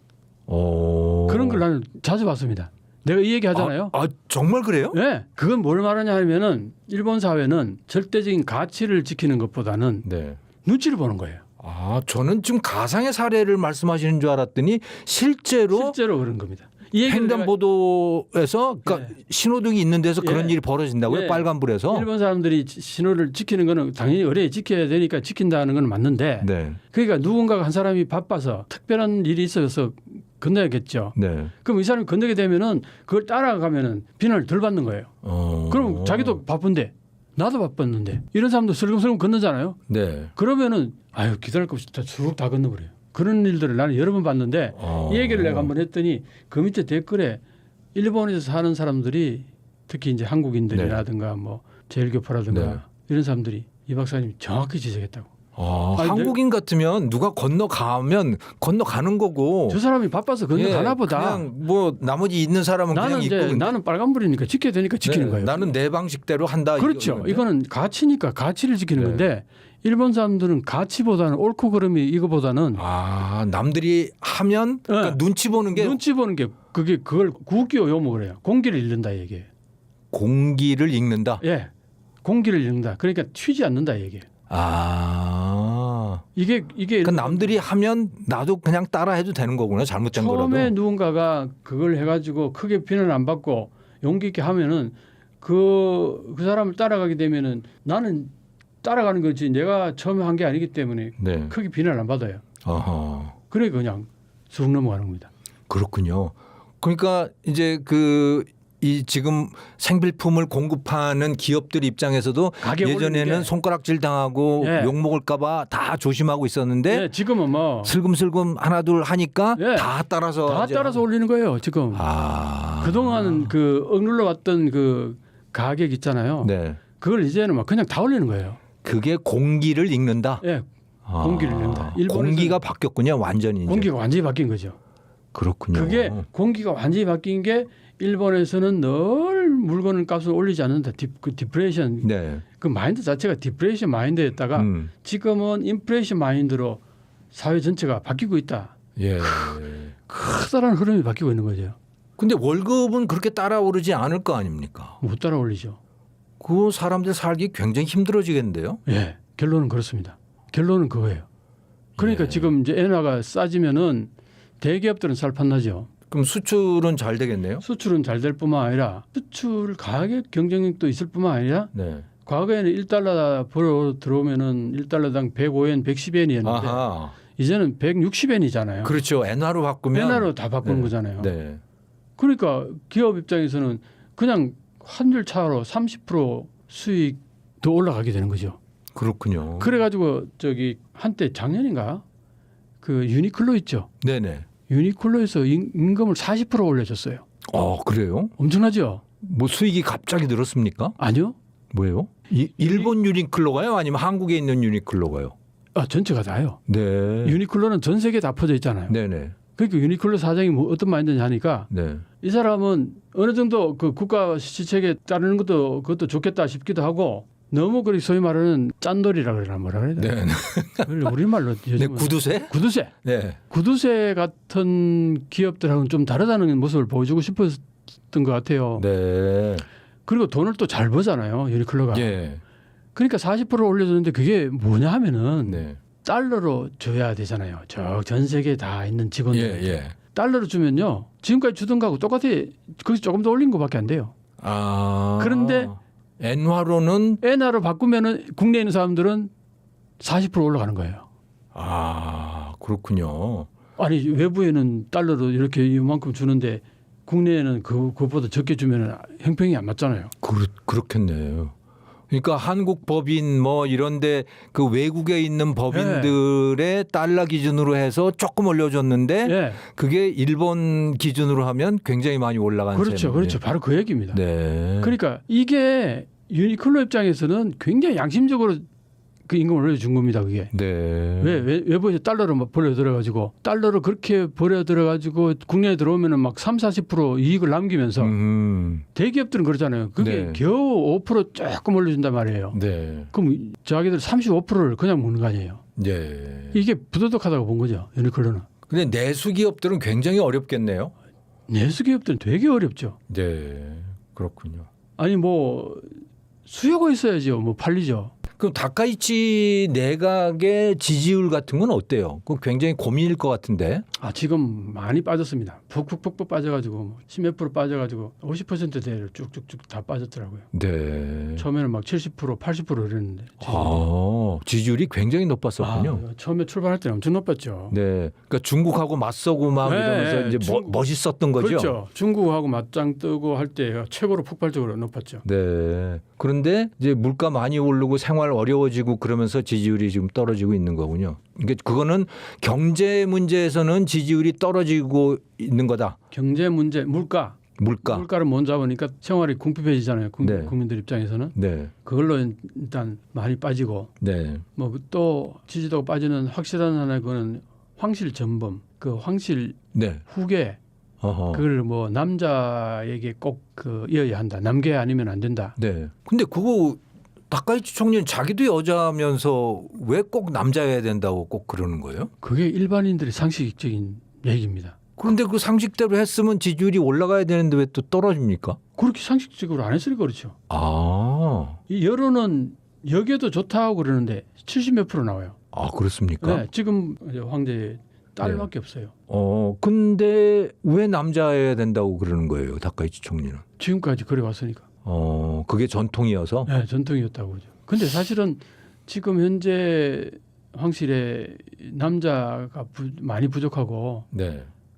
오. 그런 걸 나는 자주 봤습니다. 내가 이 얘기 하잖아요. 아, 정말 그래요? 네. 그건 뭘 말하냐 하면은 일본 사회는 절대적인 가치를 지키는 것보다는 네. 눈치를 보는 거예요. 아, 저는 지금 가상의 사례를 말씀하시는 줄 알았더니 실제로 그런 겁니다. 이 얘기를 횡단보도에서 그러니까 신호등이 있는 데서 그런 일이 벌어진다고요? 예. 빨간불에서? 일본 사람들이 신호를 지키는 거는 당연히 의례에 지켜야 되니까 지킨다는 건 맞는데 네. 그러니까 누군가가 한 사람이 바빠서 특별한 일이 있어서 건너야겠죠. 네. 그럼 이 사람이 건너게 되면은 그걸 따라가면은 비난을 덜 받는 거예요. 그럼 자기도 바쁜데 나도 바빴는데 이런 사람도 슬금슬금 건너잖아요. 네. 그러면은 아유 기다릴 거 없이 쭉 다 건너버려요. 그런 일들을 나는 여러 번 봤는데 이 얘기를 내가 한번 했더니 그 밑에 댓글에 일본에서 사는 사람들이 특히 이제 한국인들이라든가 뭐 제일교포라든가 네. 이런 사람들이 이 박사님이 정확히 지적했다고. 아니, 한국인 같으면 누가 건너가면 건너가는 거고. 저 사람이 바빠서 건너가나 보다. 그냥 뭐 나머지 있는 사람은 나는 그냥 이제 있고. 나는 빨간불이니까 지켜야 되니까 지키는 네, 거예요. 나는 내 방식대로 한다. 그렇죠. 이거는 가치니까 가치를 지키는 네. 건데 일본 사람들은 가치보다는 옳고 그름이 이거보다는 남들이 하면 그러니까 눈치 보는 게 눈치 보는 게 그걸 구기요 요목을 해요. 공기를 잃는다 얘기예요. 공기를 읽는다. 예, 공기를 잃는다. 그러니까 튀지 않는다 얘기예요. 이게 그러니까 남들이 하면 나도 그냥 따라해도 되는 거구나. 잘못된 거라도. 처음에 누군가가 그걸 해가지고 크게 비난을 안 받고 용기 있게 하면은 그 사람을 따라가게 되면은 나는 따라가는 거지 내가 처음에 한 게 아니기 때문에 네. 크게 비난을 안 받아요. 어허. 그래 그냥 쑥 넘어가는 겁니다. 그렇군요. 그러니까 이제 그 이 지금 생필품을 공급하는 기업들 입장에서도 예전에는 손가락질 당하고 예. 욕 먹을까봐 다 조심하고 있었는데 예, 지금은 뭐 슬금슬금 하나둘 하니까 예. 다 따라서 올리는 거예요. 지금 그동안 그 억눌러 왔던 그 가격 있잖아요. 네. 그걸 이제는 막 그냥 다 올리는 거예요. 그게 공기를 읽는다. 예, 공기를 읽는다. 공기가 바뀌었군요, 완전히. 공기가 완전히 바뀐 거죠. 그렇군요. 그게 공기가 완전히 바뀐 게 일본에서는 늘 물건 값을 올리지 않는다. 그 디프레이션 네. 그 마인드 자체가 디프레이션 마인드였다가 지금은 인플레이션 마인드로 사회 전체가 바뀌고 있다. 예. 커다란 흐름이 바뀌고 있는 거죠. 근데 월급은 그렇게 따라오르지 않을 거 아닙니까? 못 따라 올리죠. 그 사람들 살기 굉장히 힘들어지겠는데요. 예, 결론은 그렇습니다. 결론은 그거예요. 그러니까 지금 이제 엔화가 싸지면은 대기업들은 살판나죠. 그럼 수출은 잘 되겠네요. 수출은 잘 될 뿐만 아니라 수출 가격 경쟁력도 있을 뿐만 아니라 네. 과거에는 1달러 벌어 들어오면은 1달러당 105엔, 110엔이었는데 이제는 160엔이잖아요. 그렇죠. 엔화로 바꾸면 엔화로 다 바꾸는 거잖아요. 네. 그러니까 기업 입장에서는 그냥 환율 차로 30% 수익 더 올라가게 되는 거죠. 그렇군요. 그래가지고 저기 한때 작년인가 그 유니클로 있죠. 네네. 유니클로에서 임금을 40% 올려줬어요. 그래요? 엄청나죠? 뭐 수익이 갑자기 늘었습니까? 아니요. 뭐예요? 일본 유니클로가요? 아니면 한국에 있는 유니클로가요? 전체가 다요. 네. 유니클로는 전 세계에 다 퍼져 있잖아요. 네네. 그러니까 유니클로 사장이 뭐 어떤 마인드냐 하니까 네. 이 사람은 어느 정도 그 국가 시책에 따르는 것도 그것도 좋겠다 싶기도 하고 너무 그 소위 말하는 짠돌이라 그러나 뭐라 그래야 되나? 네. 우리말로 네. 구두쇠? 구두쇠. 네. 구두쇠 같은 기업들하고는 좀 다르다는 모습을 보여주고 싶었던 것 같아요. 네. 그리고 돈을 또 잘 버잖아요. 유니클로가. 예. 그러니까 40% 올려줬는데 그게 뭐냐 하면은 네. 달러로 줘야 되잖아요. 전 세계에 다 있는 직원들. 예. 달러로 주면요. 지금까지 주던 거하고 똑같아. 거기서 조금 더 올린 것밖에 안 돼요. 그런데 엔화로는 엔화로 바꾸면은 국내에 있는 사람들은 40% 올라가는 거예요. 그렇군요. 아니 외부에는 달러로 이렇게 이만큼 주는데 국내에는 그것보다 적게 주면 형평이 안 맞잖아요. 그렇겠네요. 그러니까 한국 법인 뭐 이런데 그 외국에 있는 법인들의 달러 기준으로 해서 조금 올려줬는데 그게 일본 기준으로 하면 굉장히 많이 올라간 셈이에요. 그렇죠. 바로 그 얘기입니다. 네. 그러니까 이게 유니클로 입장에서는 굉장히 양심적으로 그 임금을 올려준 겁니다. 그게. 네. 외부에서 달러로 막 벌려 들어가지고 달러로 그렇게 벌여 들어가지고 국내에 들어오면은 막 30-40% 이익을 남기면서 대기업들은 그러잖아요. 그게 네. 겨우 5% 조금 올려준단 말이에요. 네. 그럼 자기들 35%를 그냥 먹는 거 아니에요. 네. 이게 부도덕하다고 본 거죠. 유니클로는. 근데 내수 기업들은 굉장히 어렵겠네요. 내수 기업들은 되게 어렵죠. 네. 그렇군요. 아니 뭐 수요가 있어야죠. 뭐 팔리죠. 그럼 다카이치 내각의 지지율 같은 건 어때요? 그 굉장히 고민일 것 같은데. 지금 많이 빠졌습니다. 푹푹푹 빠져가지고 10몇 프로 빠져가지고 50%대를 쭉쭉쭉 다 빠졌더라고요. 네. 처음에는 막 70%, 80% 이랬는데. 지지율이 굉장히 높았었군요. 처음에 출발할 때는 엄청 높았죠. 네. 그러니까 중국하고 맞서고 막 이러면서 이제 멋있었던 거죠. 그렇죠. 중국하고 맞짱 뜨고 할 때 최고로 폭발적으로 높았죠. 네. 그런데 이제 물가 많이 오르고 생활 어려워지고 그러면서 지지율이 지금 떨어지고 있는 거군요. 그러니까 그거는 경제 문제에서는 지지율이 떨어지고 있는 거다. 경제 문제, 물가를 못 잡으니까 생활이 궁핍해지잖아요. 국민들 입장에서는. 네. 그걸로 일단 많이 빠지고. 네. 뭐 또 지지도가 빠지는 확실한 하나의 그거는 황실 전범, 그 황실 후계. 그걸 뭐 남자에게 꼭 이어야 한다. 남계 아니면 안 된다. 네. 근데 그거 다카이치 총리는 자기도 여자면서 왜 꼭 남자여야 된다고 꼭 그러는 거예요? 그게 일반인들의 상식적인 얘기입니다. 그런데 그 상식대로 했으면 지지율이 올라가야 되는데 왜 또 떨어집니까? 그렇게 상식적으로 안 했으니까 그렇죠. 이 여론은 여기에도 좋다고 그러는데 70몇 프로 나와요. 그렇습니까? 네, 지금 황제 딸밖에 없어요. 근데 왜 남자여야 된다고 그러는 거예요, 다카이치 총리는? 지금까지 그래 왔으니까. 그게 전통이어서? 네, 전통이었다고 그러죠. 근데 사실은 지금 현재 황실에 남자가 많이 부족하고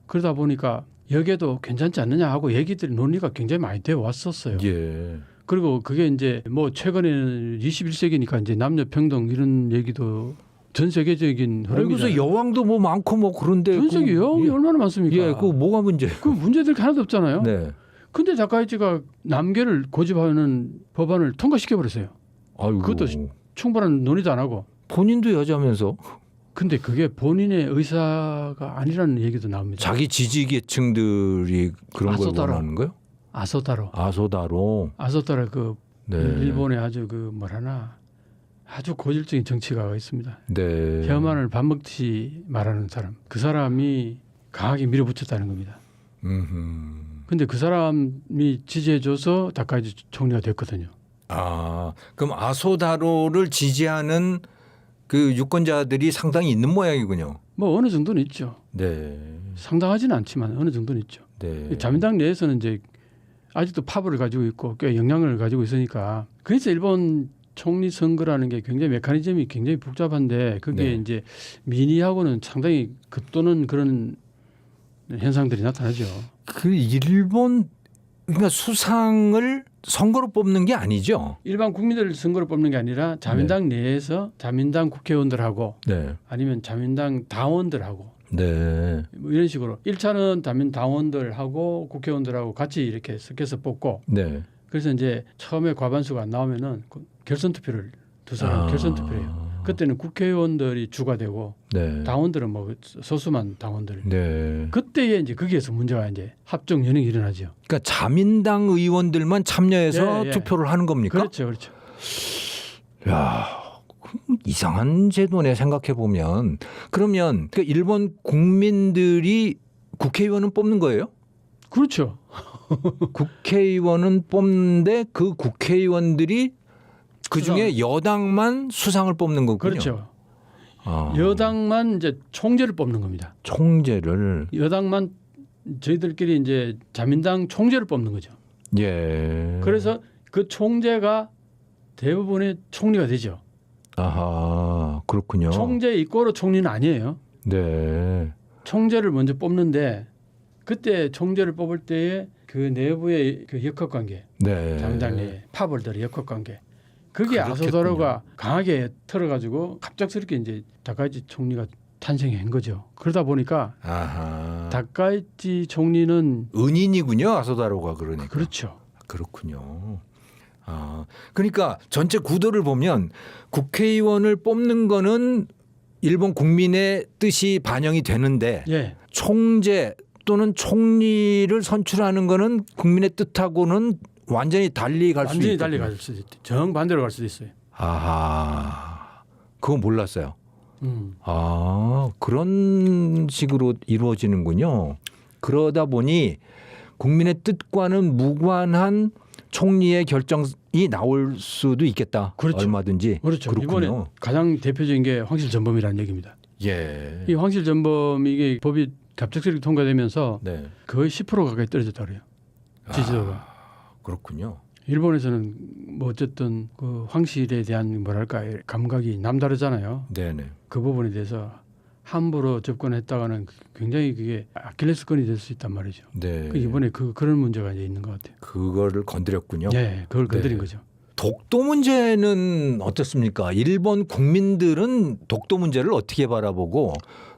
그러다 보니까 여기도 괜찮지 않느냐 하고 얘기들이 논의가 굉장히 많이 되어 왔었어요. 예. 그리고 그게 이제 뭐 최근에는 21세기니까 이제 남녀 평등 이런 얘기도 전 세계적인 흐름이잖아요. 그래서 여왕도 뭐 많고 뭐 그런데 전 세계 여왕이 얼마나 많습니까? 예, 그 뭐가 문제? 그 문제들 하나도 없잖아요. 네. 근데 다카이치가 남계를 고집하는 법안을 통과시켜 버렸어요. 아이고. 그것도 충분한 논의도 안 하고. 본인도 여자면서 근데 그게 본인의 의사가 아니라는 얘기도 나옵니다. 자기 지지계층들이 그런 걸 아소다로. 원하는 거요? 아소다로. 아소다로. 그 네. 일본의 아주 그 뭐라나 아주 고질적인 정치가가 있습니다. 네. 혐한을 밥 먹듯이 말하는 사람. 그 사람이 강하게 밀어붙였다는 겁니다. 근데 그 사람이 지지해줘서 다카이치 총리가 됐거든요. 아, 그럼 아소다로를 지지하는 그 유권자들이 상당히 있는 모양이군요. 뭐 어느 정도는 있죠. 네. 상당하지는 않지만 어느 정도는 있죠. 네. 자민당 내에서는 이제 아직도 파벌을 가지고 있고 꽤 영향을 가지고 있으니까 그래서 일본 총리 선거라는 게 굉장히 메커니즘이 굉장히 복잡한데 그게 네. 이제 민의하고는 상당히 급도는 그런 현상들이 나타나죠. 그 일본 그러니까 수상을 선거로 뽑는 게 아니죠. 일반 국민들 선거를 뽑는 게 아니라 자민당 내에서 자민당 국회의원들하고 네. 아니면 자민당 당원들하고 네. 뭐 이런 식으로 1차는 자민 당원들하고 국회의원들하고 같이 이렇게 섞여서 뽑고 네. 그래서 이제 처음에 과반수가 안 나오면은 결선 투표를 두 사람 결선 투표해요. 그때는 국회의원들이 주가 되고 네. 당원들은 뭐 소수만 당원들. 네. 그때에 이제 거기에서 문제가 이제 합종 연행이 일어나죠. 그러니까 자민당 의원들만 참여해서 예, 예. 투표를 하는 겁니까? 그렇죠, 그렇죠. 야, 이상한 제도네 생각해 보면. 그러면 그 일본 국민들이 국회의원은 뽑는 거예요? 그렇죠. 국회의원은 뽑는데 그 국회의원들이 그 중에 여당만 수상을 뽑는 거군요. 그렇죠. 아, 여당만 이제 총재를 뽑는 겁니다. 총재를 여당만 저희들끼리 이제 자민당 총재를 뽑는 거죠. 예. 그래서 그 총재가 대부분의 총리가 되죠. 아하 그렇군요. 총재 이꼬로 총리는 아니에요. 네. 총재를 먼저 뽑는데 그때 총재를 뽑을 때에 그 내부의 그 역학관계, 네. 자민당 내 파벌들의 역학관계, 그게 그렇겠군요. 아소다로가 강하게 털어가지고 갑작스럽게 이제 다카이치 총리가 탄생한 거죠. 그러다 보니까 아하. 다카이치 총리는 은인이군요 아소다로가 그러니까. 그렇죠. 그렇군요. 아, 그러니까 전체 구도를 보면 국회의원을 뽑는 거는 일본 국민의 뜻이 반영이 되는데 예, 총재 또는 총리를 선출하는 거는 국민의 뜻하고는 완전히 달리 갈 수 있다. 완전히 달리 갈 수도 있죠. 정반대로 갈 수도 있어요. 아하, 그거 몰랐어요. 아, 그런 식으로 이루어지는군요. 그러다 보니 국민의 뜻과는 무관한 총리의 결정이 나올 수도 있겠다. 그렇죠. 얼마든지. 그렇죠. 그렇군요. 이번에 가장 대표적인 게 황실전범이라는 얘기입니다. 예. 이 황실전범 이게 법이 갑작스럽게 통과되면서 네. 거의 10% 가까이 떨어졌다 그래요. 지지도가. 아, 그렇군요. 일본에서는 뭐 어쨌든 그 황실에 대한 뭐랄까 감각이 남다르잖아요. 네네. 그 부분에 대해서 함부로 접근했다가는 굉장히 그게 아킬레스건이 될 수 있단 말이죠. 네. 그 이번에 그런 문제가 이제 있는 것 같아요. 그거를 건드렸군요. 네, 그걸 건드린 네. 거죠. 독도 문제는 어떻습니까? 일본 국민들은 독도 문제를 어떻게 바라보고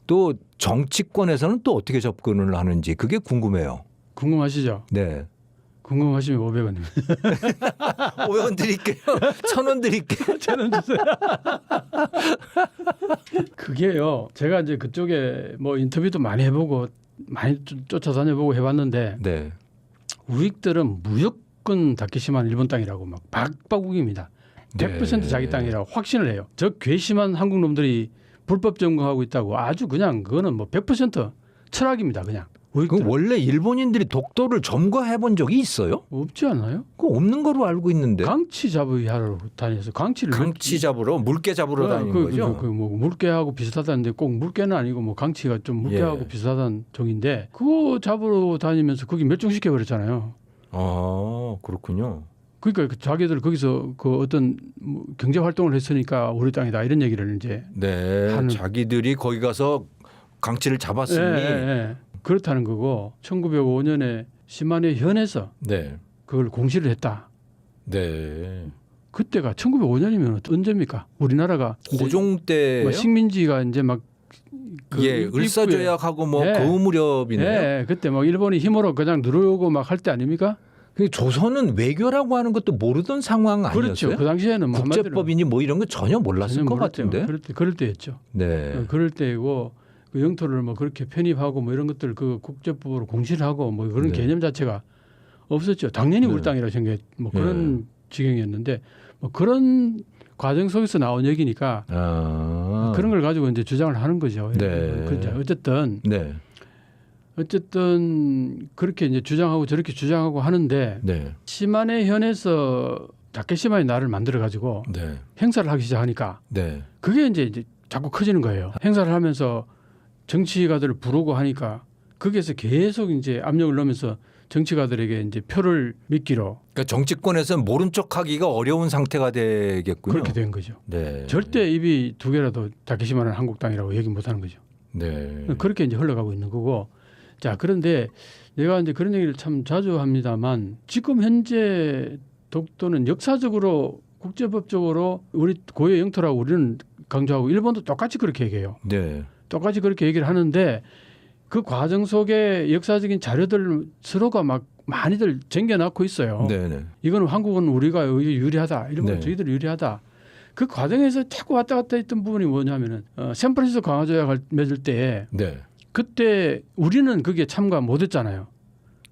또 정치권에서는 또 어떻게 접근을 하는지 그게 궁금해요. 궁금하시죠? 네. 궁금하시면 500원입니다. 500원 드릴게요. 1,000원 드릴게요. 저는 주세요. 그게요. 제가 이제 그쪽에 뭐 인터뷰도 많이 해보고 많이 쫓아다녀보고 해봤는데 네. 우익들은 무조건 다케시마는 일본 땅이라고 막 박박욱입니다. 100% 네. 자기 땅이라고 확신을 해요. 저 괘씸한 한국 놈들이 불법 점거하고 있다고 아주 그냥 그거는 뭐 100% 철학입니다. 그냥. 그럼 우익들은. 원래 일본인들이 독도를 점거해 본 적이 있어요? 없지 않아요? 그거 없는 거로 알고 있는데. 강치 잡으러 다녀서 강치를 강치 잡으러 물개 잡으러 다니는 거죠. 뭐 물개하고 비슷하다는데 꼭 물개는 아니고 뭐 강치가 좀 물개하고 예. 비슷하다는 종인데 그거 잡으러 다니면서 거기 멸종시켜 버렸잖아요. 아 그렇군요. 그러니까 자기들 거기서 그 어떤 뭐 경제 활동을 했으니까 우리 땅이다 이런 얘기를 이제 네. 하는- 자기들이 거기 가서 강치를 잡았으니 예. 그렇다는 거고 1905년에 시마네 현에서 네. 그걸 공시를 했다. 네. 그때가 1905년이면 언제입니까? 우리나라가 고종 때예요? 식민지가 이제 막 예, 을사조약하고 뭐 예. 그 무렵이네요. 예, 그때 막 일본이 힘으로 그냥 누르고 막 할 때 아닙니까? 그 조선은 외교라고 하는 것도 모르던 상황 아니었어요? 그렇죠. 그 당시에는 뭐 한마디로 국제법이니 뭐 이런 거 전혀 몰랐을 전혀 것 몰랐죠. 같은데. 그럴 때였죠. 네. 그럴 때이고 그 영토를 뭐 그렇게 편입하고 뭐 이런 것들 그 국제법으로 공시를 하고 뭐 그런 네. 개념 자체가 없었죠. 당연히 네. 우리 땅이라고 생각해 뭐 그런 지경이었는데 뭐 그런 과정 속에서 나온 얘기니까 그런 걸 가지고 이제 주장을 하는 거죠. 네. 어쨌든 그렇게 이제 주장하고 저렇게 주장하고 하는데 네. 시마네 현에서 다케시마의 나라를 만들어 가지고 네. 행사를 하기 시작하니까 네. 그게 이제 자꾸 커지는 거예요. 행사를 하면서 정치가들을 부르고 하니까 거기에서 계속 이제 압력을 넣으면서 정치가들에게 이제 표를 믿기로 그러니까 정치권에서 모른 척하기가 어려운 상태가 되겠군요. 그렇게 된 거죠. 네. 절대 입이 두 개라도 다케시마는 한국 땅이라고 얘기 못 하는 거죠. 네. 그렇게 이제 흘러가고 있는 거고. 자, 그런데 내가 이제 그런 얘기를 참 자주 합니다만 지금 현재 독도는 역사적으로 국제법적으로 우리 고유의 영토라고 우리는 강조하고 일본도 똑같이 그렇게 얘기해요. 네. 똑같이 그렇게 얘기를 하는데 그 과정 속에 역사적인 자료들 서로가 막 많이들 쟁겨놓고 있어요. 네. 이거는 한국은 우리가 유리하다. 일본은 네. 저희들이 유리하다. 그 과정에서 자꾸 왔다 갔다 했던 부분이 뭐냐면은 샌프란시스코 강화조약을 맺을 때 네. 그때 우리는 그게 참가 못했잖아요.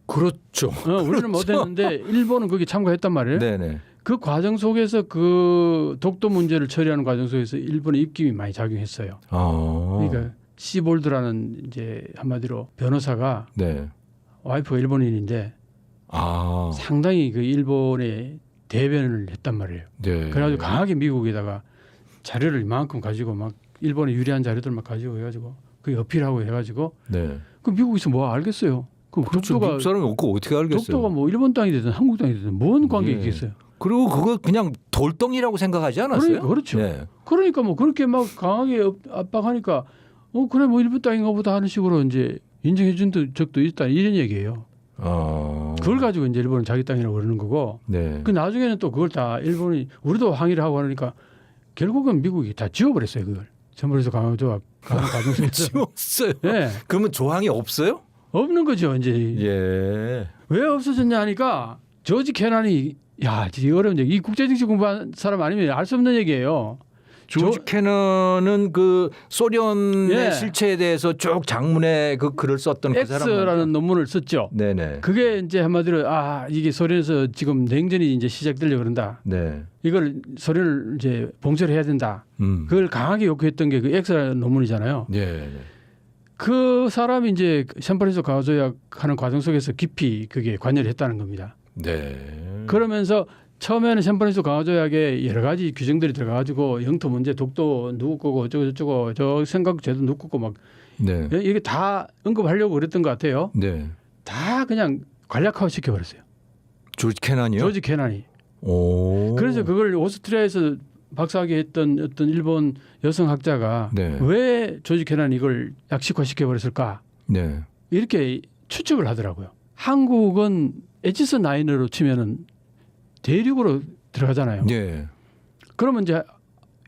그렇죠. 우리는 못했는데 일본은 거기 참가했단 말이에요. 네네. 그 과정 속에서 그 독도 문제를 처리하는 과정 속에서 일본의 입김이 많이 작용했어요. 그러니까 시볼드라는 이제 한마디로 변호사가 네. 와이프가 일본인인데 상당히 그 일본의 대변을 했단 말이에요. 네. 그래가지고 강하게 미국에다가 자료를 이만큼 가지고 막 일본의 유리한 자료들만 가지고 해가지고 그게 어필하고 해가지고 네. 그 미국에서 뭐 알겠어요. 그 그렇죠. 독도가 미국 사람이 없고 어떻게 알겠어요? 독도가 뭐 일본 땅이 되든 한국 땅이 되든 뭔 관계 있겠어요. 그리고 그거 그냥 돌덩이라고 생각하지 않았어요? 그렇죠. 네. 그러니까 뭐 그렇게 막 강하게 압박하니까 그래 뭐 일본 땅인가 보다 하는 식으로 이제 인정해 준 적도 있다 이런 얘기예요. 그걸 가지고 이제 일본은 자기 땅이라고 그러는 거고 네. 그 나중에는 또 그걸 다 일본이 우리도 항의를 하고 하니까 결국은 미국이 다 지워버렸어요 그걸. 전부에서 강화조약 가는 과정 속에서 지웠어요. 네. 그러면 조항이 없어요? 없는 거죠 이제. 예. 왜 없어졌냐 하니까 조지 캐넌이 이 어려운 얘기. 이 국제정치 공부한 사람 아니면 알 수 없는 얘기예요. 조지 캐넌은 그 소련의 예. 실체에 대해서 쭉 장문에 그 글을 썼던 그 사람. X라는 논문을 썼죠. 네네. 그게 이제 한마디로 이게 소련에서 지금 냉전이 이제 시작되려고 그런다. 네. 이걸 소련을 이제 봉쇄를 해야 된다. 그걸 강하게 요구했던 게 그 X라는 논문이잖아요. 네. 그 사람이 이제 샌프란시스코 강화조약 하는 과정 속에서 깊이 그게 관여를 했다는 겁니다. 네. 그러면서 처음에는 샌프란시스코 강화조약에 여러 가지 규정들이 들어가가지고 영토 문제, 독도 누구 거고 어쩌고 저 생각 제도 누구 거고 막 네. 이게 다 언급하려고 그랬던 것 같아요. 네. 다 그냥 관략화를 시켜버렸어요. 조지 캐넌이요? 조지 캐넌이. 오. 그래서 그걸 오스트리아에서 박사학위 했던 어떤 일본 여성학자가 네. 왜 조지 캐넌이 이걸 약식화시켜버렸을까? 네. 이렇게 추측을 하더라고요. 한국은 엣지스 라인으로 치면은 대륙으로 들어가잖아요. 네. 그러면 이제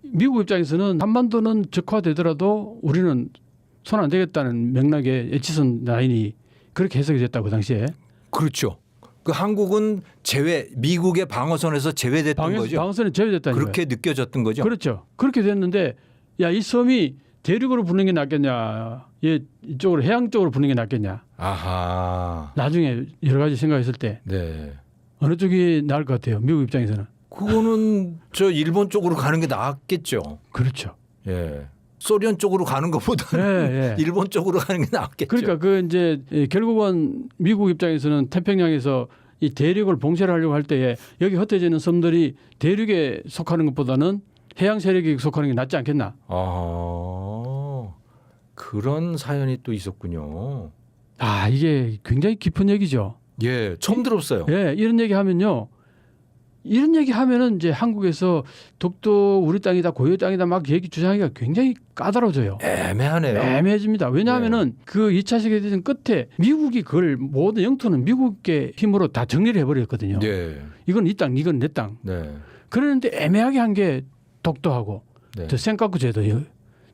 미국 입장에서는 한반도는 적화되더라도 우리는 손 안 대겠다는 맥락의 엣지선 라인이 그렇게 해석이 됐다고 당시에. 그렇죠. 그 한국은 미국의 방어선에서 제외됐던 거죠. 방어선에 제외됐다는 거예요. 그렇게 느껴졌던 거죠. 그렇죠. 그렇게 됐는데 이 섬이 대륙으로 붙는 게 낫겠냐, 이쪽으로 해양 쪽으로 붙는 게 낫겠냐. 아하. 나중에 여러 가지 생각했을 때 네. 어느 쪽이 나을 것 같아요. 미국 입장에서는. 그거는 저 일본 쪽으로 가는 게 낫겠죠. 그렇죠. 예. 소련 쪽으로 가는 것보다는 일본 쪽으로 가는 게 낫겠죠. 그러니까 그 이제 결국은 미국 입장에서는 태평양에서 이 대륙을 봉쇄를 하려고 할 때에 여기 흩어지는 섬들이 대륙에 속하는 것보다는 해양 세력에 속하는 게 낫지 않겠나? 그런 사연이 또 있었군요. 이게 굉장히 깊은 얘기죠. 예, 처음 들었어요. 이런 얘기 하면요. 이런 얘기 하면은 이제 한국에서 독도 우리 땅이다 고유 땅이다 막 얘기 주장하기가 굉장히 까다로워져요. 애매하네요. 애매해집니다. 왜냐하면은 그 2차 세계대전 끝에 미국이 그걸 모든 영토는 미국의 힘으로 다 정리를 해버렸거든요. 네. 이건 이 땅, 이건 내 땅. 네. 그러는데 애매하게 한 게 독도하고 네. 저 센카쿠 제도예요.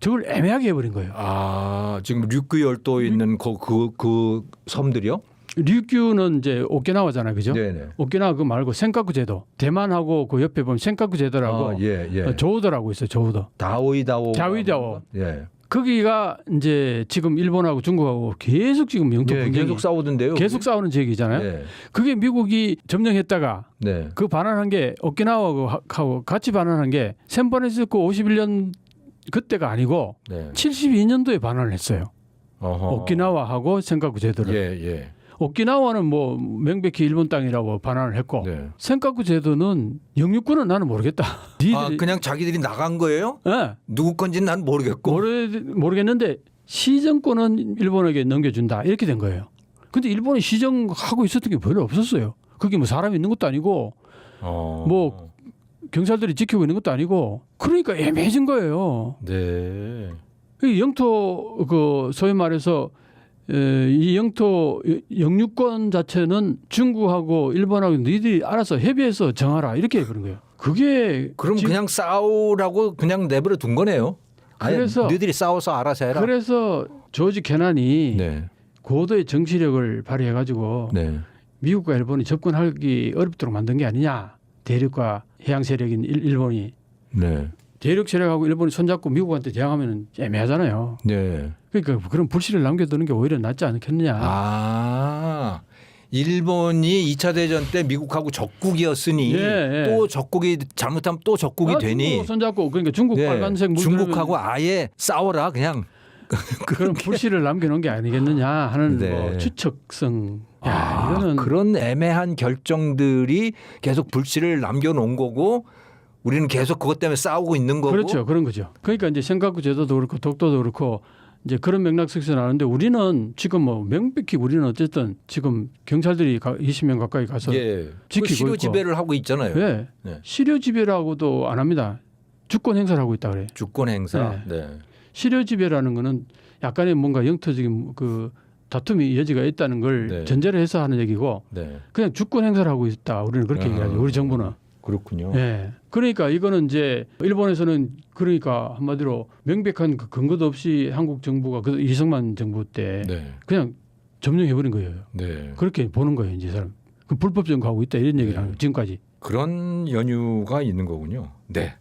저걸 애매하게 해버린 거예요. 아, 지금 류큐 열도에 있는 그 섬들이요? 류큐는 이제 오키나와잖아요, 그죠? 네네. 오키나와 그거 말고 센카쿠 제도. 대만하고 그 옆에 보면 센카쿠 제도라고 예. 조우도라고 있어요. 조우도. 다오이다오. 자위다오. 예. 거기가 이제 지금 일본하고 중국하고 계속 지금 영토 예, 분쟁이 계속 싸우던데요. 계속 싸우는 지역이잖아요. 네. 그게 미국이 점령했다가 네. 그 반환한 게 오키나와하고 같이 반환한 게 샌프란시스코 51년 그때가 아니고 네. 72년도에 반환을 했어요. 어허. 오키나와하고 센카쿠 제도를. 예. 오키나와는 뭐 명백히 일본 땅이라고 반환을 했고 네. 센카쿠 제도는 영유권은 나는 모르겠다. 니들이 그냥 자기들이 나간 거예요? 네. 누구 건지는 난 모르겠고. 모르겠는데 시정권은 일본에게 넘겨준다 이렇게 된 거예요. 근데 일본이 시정하고 있었던 게 별로 없었어요. 그게 뭐 사람이 있는 것도 아니고 뭐 경찰들이 지키고 있는 것도 아니고 그러니까 애매해진 거예요. 네. 이 영토 그 소위 말해서 이 영토 영유권 자체는 중국하고 일본하고 너희들이 알아서 협의해서 정하라 이렇게 그런 거예요. 그게 그럼 그냥 싸우라고 그냥 내버려 둔 거네요. 그래서 너희들이 싸워서 알아서 해라. 그래서 조지 캐난이 네. 고도의 정치력을 발휘해가지고 네. 미국과 일본이 접근하기 어렵도록 만든 게 아니냐. 대륙과 해양 세력인 일본이 네. 대륙 세력하고 일본이 손잡고 미국한테 대항하면 애매하잖아요. 네. 그러니까 그런 불씨를 남겨두는 게 오히려 낫지 않겠느냐. 아, 일본이 2차 대전 때 미국하고 적국이었으니 또 적국이 잘못하면 또 적국이 되니 중국 손잡고 그러니까 중국 네. 빨간색 중국하고 아예 싸워라 그냥. 그런 불씨를 남겨놓은 게 아니겠느냐 하는 네. 뭐 추측성. 야, 이거는 그런 애매한 결정들이 계속 불씨를 남겨놓은 거고 우리는 계속 그것 때문에 싸우고 있는 거고. 그렇죠, 그런 거죠. 그러니까 이제 센카쿠 제도도 그렇고 독도도 그렇고 이제 그런 맥락 속에서 나오는데 우리는 지금 뭐 명백히 우리는 어쨌든 지금 경찰들이 20명 가까이 가서 지키고 그 실효 있고. 지배를 하고 있잖아요. 네. 네. 실효 지배라고도 안 합니다. 주권 행사를 하고 있다 그래. 주권 행사. 네. 실효 지배라는 거는 약간의 뭔가 영토적인 그 다툼이 여지가 있다는 걸 네. 전제로 해서 하는 얘기고 네. 그냥 주권 행사를 하고 있다. 우리는 그렇게 얘기하죠. 우리 정부는. 그렇군요. 네. 그러니까 이거는 이제 일본에서는 그러니까 한마디로 명백한 그 근거도 없이 한국 정부가 그 이승만 정부 때 네. 그냥 점령해버린 거예요. 네. 그렇게 보는 거예요. 이제 사람. 그 불법 점거하고 있다 이런 얘기를 하는 거예요. 지금까지. 그런 연유가 있는 거군요. 네.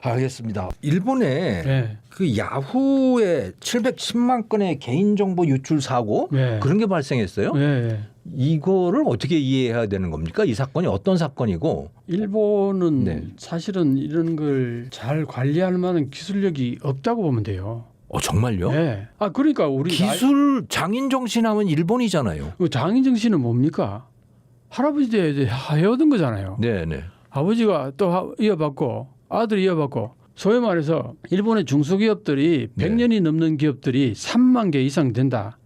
알겠습니다. 일본에 네. 그 야후에 710만 건의 개인정보 유출 사고 네. 그런 게 발생했어요. 네. 이거를 어떻게 이해해야 되는 겁니까? 이 사건이 어떤 사건이고? 일본은 네. 사실은 이런 걸 잘 관리할 만한 기술력이 없다고 보면 돼요. 정말요? 네. 아 그러니까 우리 기술 장인 정신하면 일본이잖아요. 장인 정신은 뭡니까? 할아버지 때 이제 해오던 거잖아요. 네네. 아버지가 또 이어받고 아들이 이어받고 소위 말해서 일본의 중소기업들이 네. 100년이 넘는 기업들이 3만 개 이상 된다.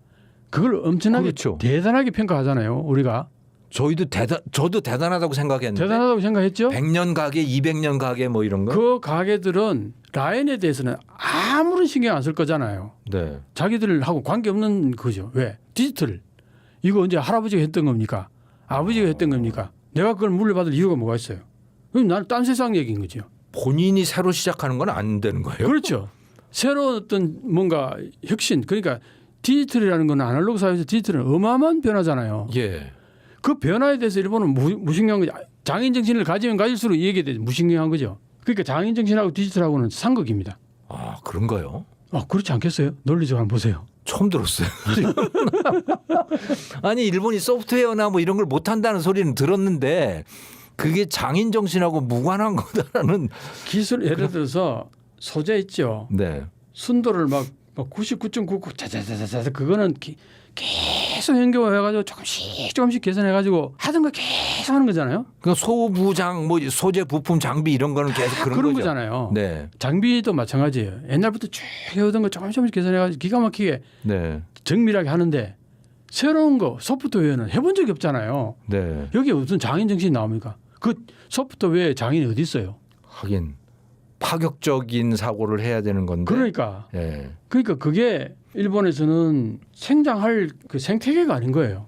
그걸 엄청나게 그렇죠. 대단하게 평가하잖아요. 우리가. 저도 대단하다고 생각했는데. 대단하다고 생각했죠. 100년 가게, 200년 가게 뭐 이런 거. 그 가게들은 라인에 대해서는 아무런 신경 안 쓸 거잖아요. 네. 자기들하고 관계없는 거죠. 왜? 디지털. 이거 언제 할아버지가 했던 겁니까? 아버지가 했던 겁니까? 내가 그걸 물려받을 이유가 뭐가 있어요? 그럼 나는 딴 세상 얘기인 거죠. 본인이 새로 시작하는 건 안 되는 거예요. 그렇죠. 새로운 어떤 뭔가 혁신. 그러니까 디지털이라는 건 아날로그 사회에서 디지털은 어마어마한 변화잖아요. 예. 그 변화에 대해서 일본은 무신경한 거죠. 장인 정신을 가지면 가질수록 이 얘기에 대해서 무신경한 거죠. 그러니까 장인 정신하고 디지털하고는 상극입니다. 아, 그런가요? 그렇지 않겠어요? 논리적으로 한번 보세요. 처음 들었어요. 아니 일본이 소프트웨어나 뭐 이런 걸 못한다는 소리는 들었는데 그게 장인 정신하고 무관한 거다라는 기술 예를 들어서 소재 있죠. 네. 순도를 막 99.99 자자자자 그거는 계속 연결해가지고 조금씩 개선해가지고 하던 거 계속 하는 거잖아요. 그 소부장 뭐 소재 부품 장비 이런 거는 계속 그런 거죠. 거잖아요. 네. 장비도 마찬가지예요. 옛날부터 쭉 해오던 거 조금씩 개선해가지고 기가 막히게 네. 정밀하게 하는데 새로운 거 소프트웨어는 해본 적이 없잖아요. 네. 여기에 무슨 장인 정신이 나옵니까? 그 소프트웨어 장인이 어디 있어요? 하긴 파격적인 사고를 해야 되는 건데. 그러니까. 예. 그러니까 그게 일본에서는 생장할 그 생태계가 아닌 거예요.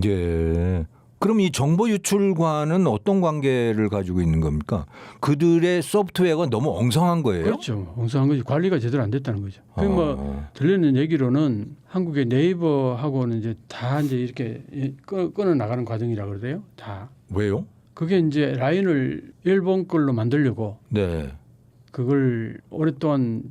예. 그럼 이 정보 유출과는 어떤 관계를 가지고 있는 겁니까? 그들의 소프트웨어가 너무 엉성한 거예요? 그렇죠. 엉성한 거지. 관리가 제대로 안 됐다는 거죠. 뭐 들리는 얘기로는 한국의 네이버하고는 이제 다 이제 이렇게 끊어 나가는 과정이라 그러대요. 다. 왜요? 그게 이제 라인을 일본 걸로 만들려고 네. 그걸 오랫동안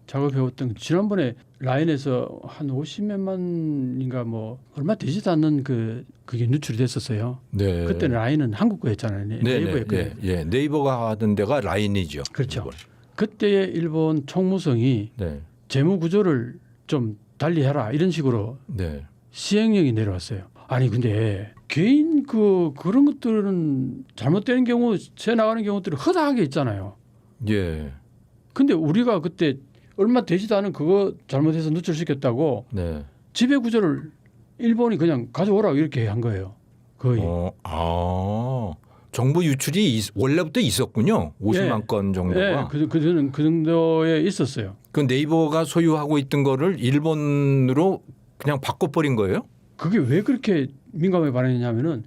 작업해왔던 지난번에 라인에서 한 50몇만인가 뭐 얼마 되지도 않는 그게 누출이 됐었어요. 네. 그때는 라인은 한국 거였잖아요. 네이버의 거예요. 예. 네이버가 하던 데가 라인이죠. 그렇죠. 일본. 그때의 일본 총무성이 네. 재무 구조를 좀 달리해라 이런 식으로 네. 시행령이 내려왔어요. 아니 근데 개인 그런 것들은 잘못되는 경우 새 나가는 경우들이 허다하게 있잖아요. 예. 근데 우리가 그때 얼마 되지도 않은 그거 잘못해서 누출시켰다고 네. 지배 구조를 일본이 그냥 가져오라고 이렇게 한 거예요. 거의. 정보 유출이 원래부터 있었군요. 50만 예. 건 정도가. 예, 그 정도에 있었어요. 그 네이버가 소유하고 있던 거를 일본으로 그냥 바꿔버린 거예요? 그게 왜 그렇게 민감하게 반응했냐면은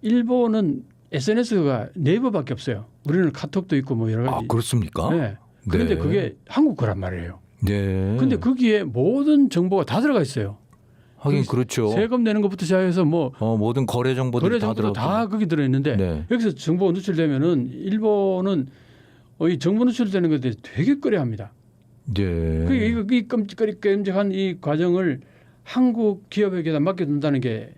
일본은 SNS가 네이버밖에 없어요. 우리는 카톡도 있고 뭐 여러 가지. 아, 그렇습니까? 네. 그런데 네. 그게 한국 거란 말이에요. 네. 근데 거기에 모든 정보가 다 들어가 있어요. 하긴 그렇죠. 세금 내는 것부터 시작해서 뭐 모든 거래 정보들이 거래 다 정보도 들어가. 다 거기 들어 있는데 네. 여기서 정보가 누출되면은 일본은 이 정보 누출되는 것에 대해서 되게 꺼려합니다. 네. 이 끔찍한 이 과정을 한국 기업에게다 맡겨둔다는 게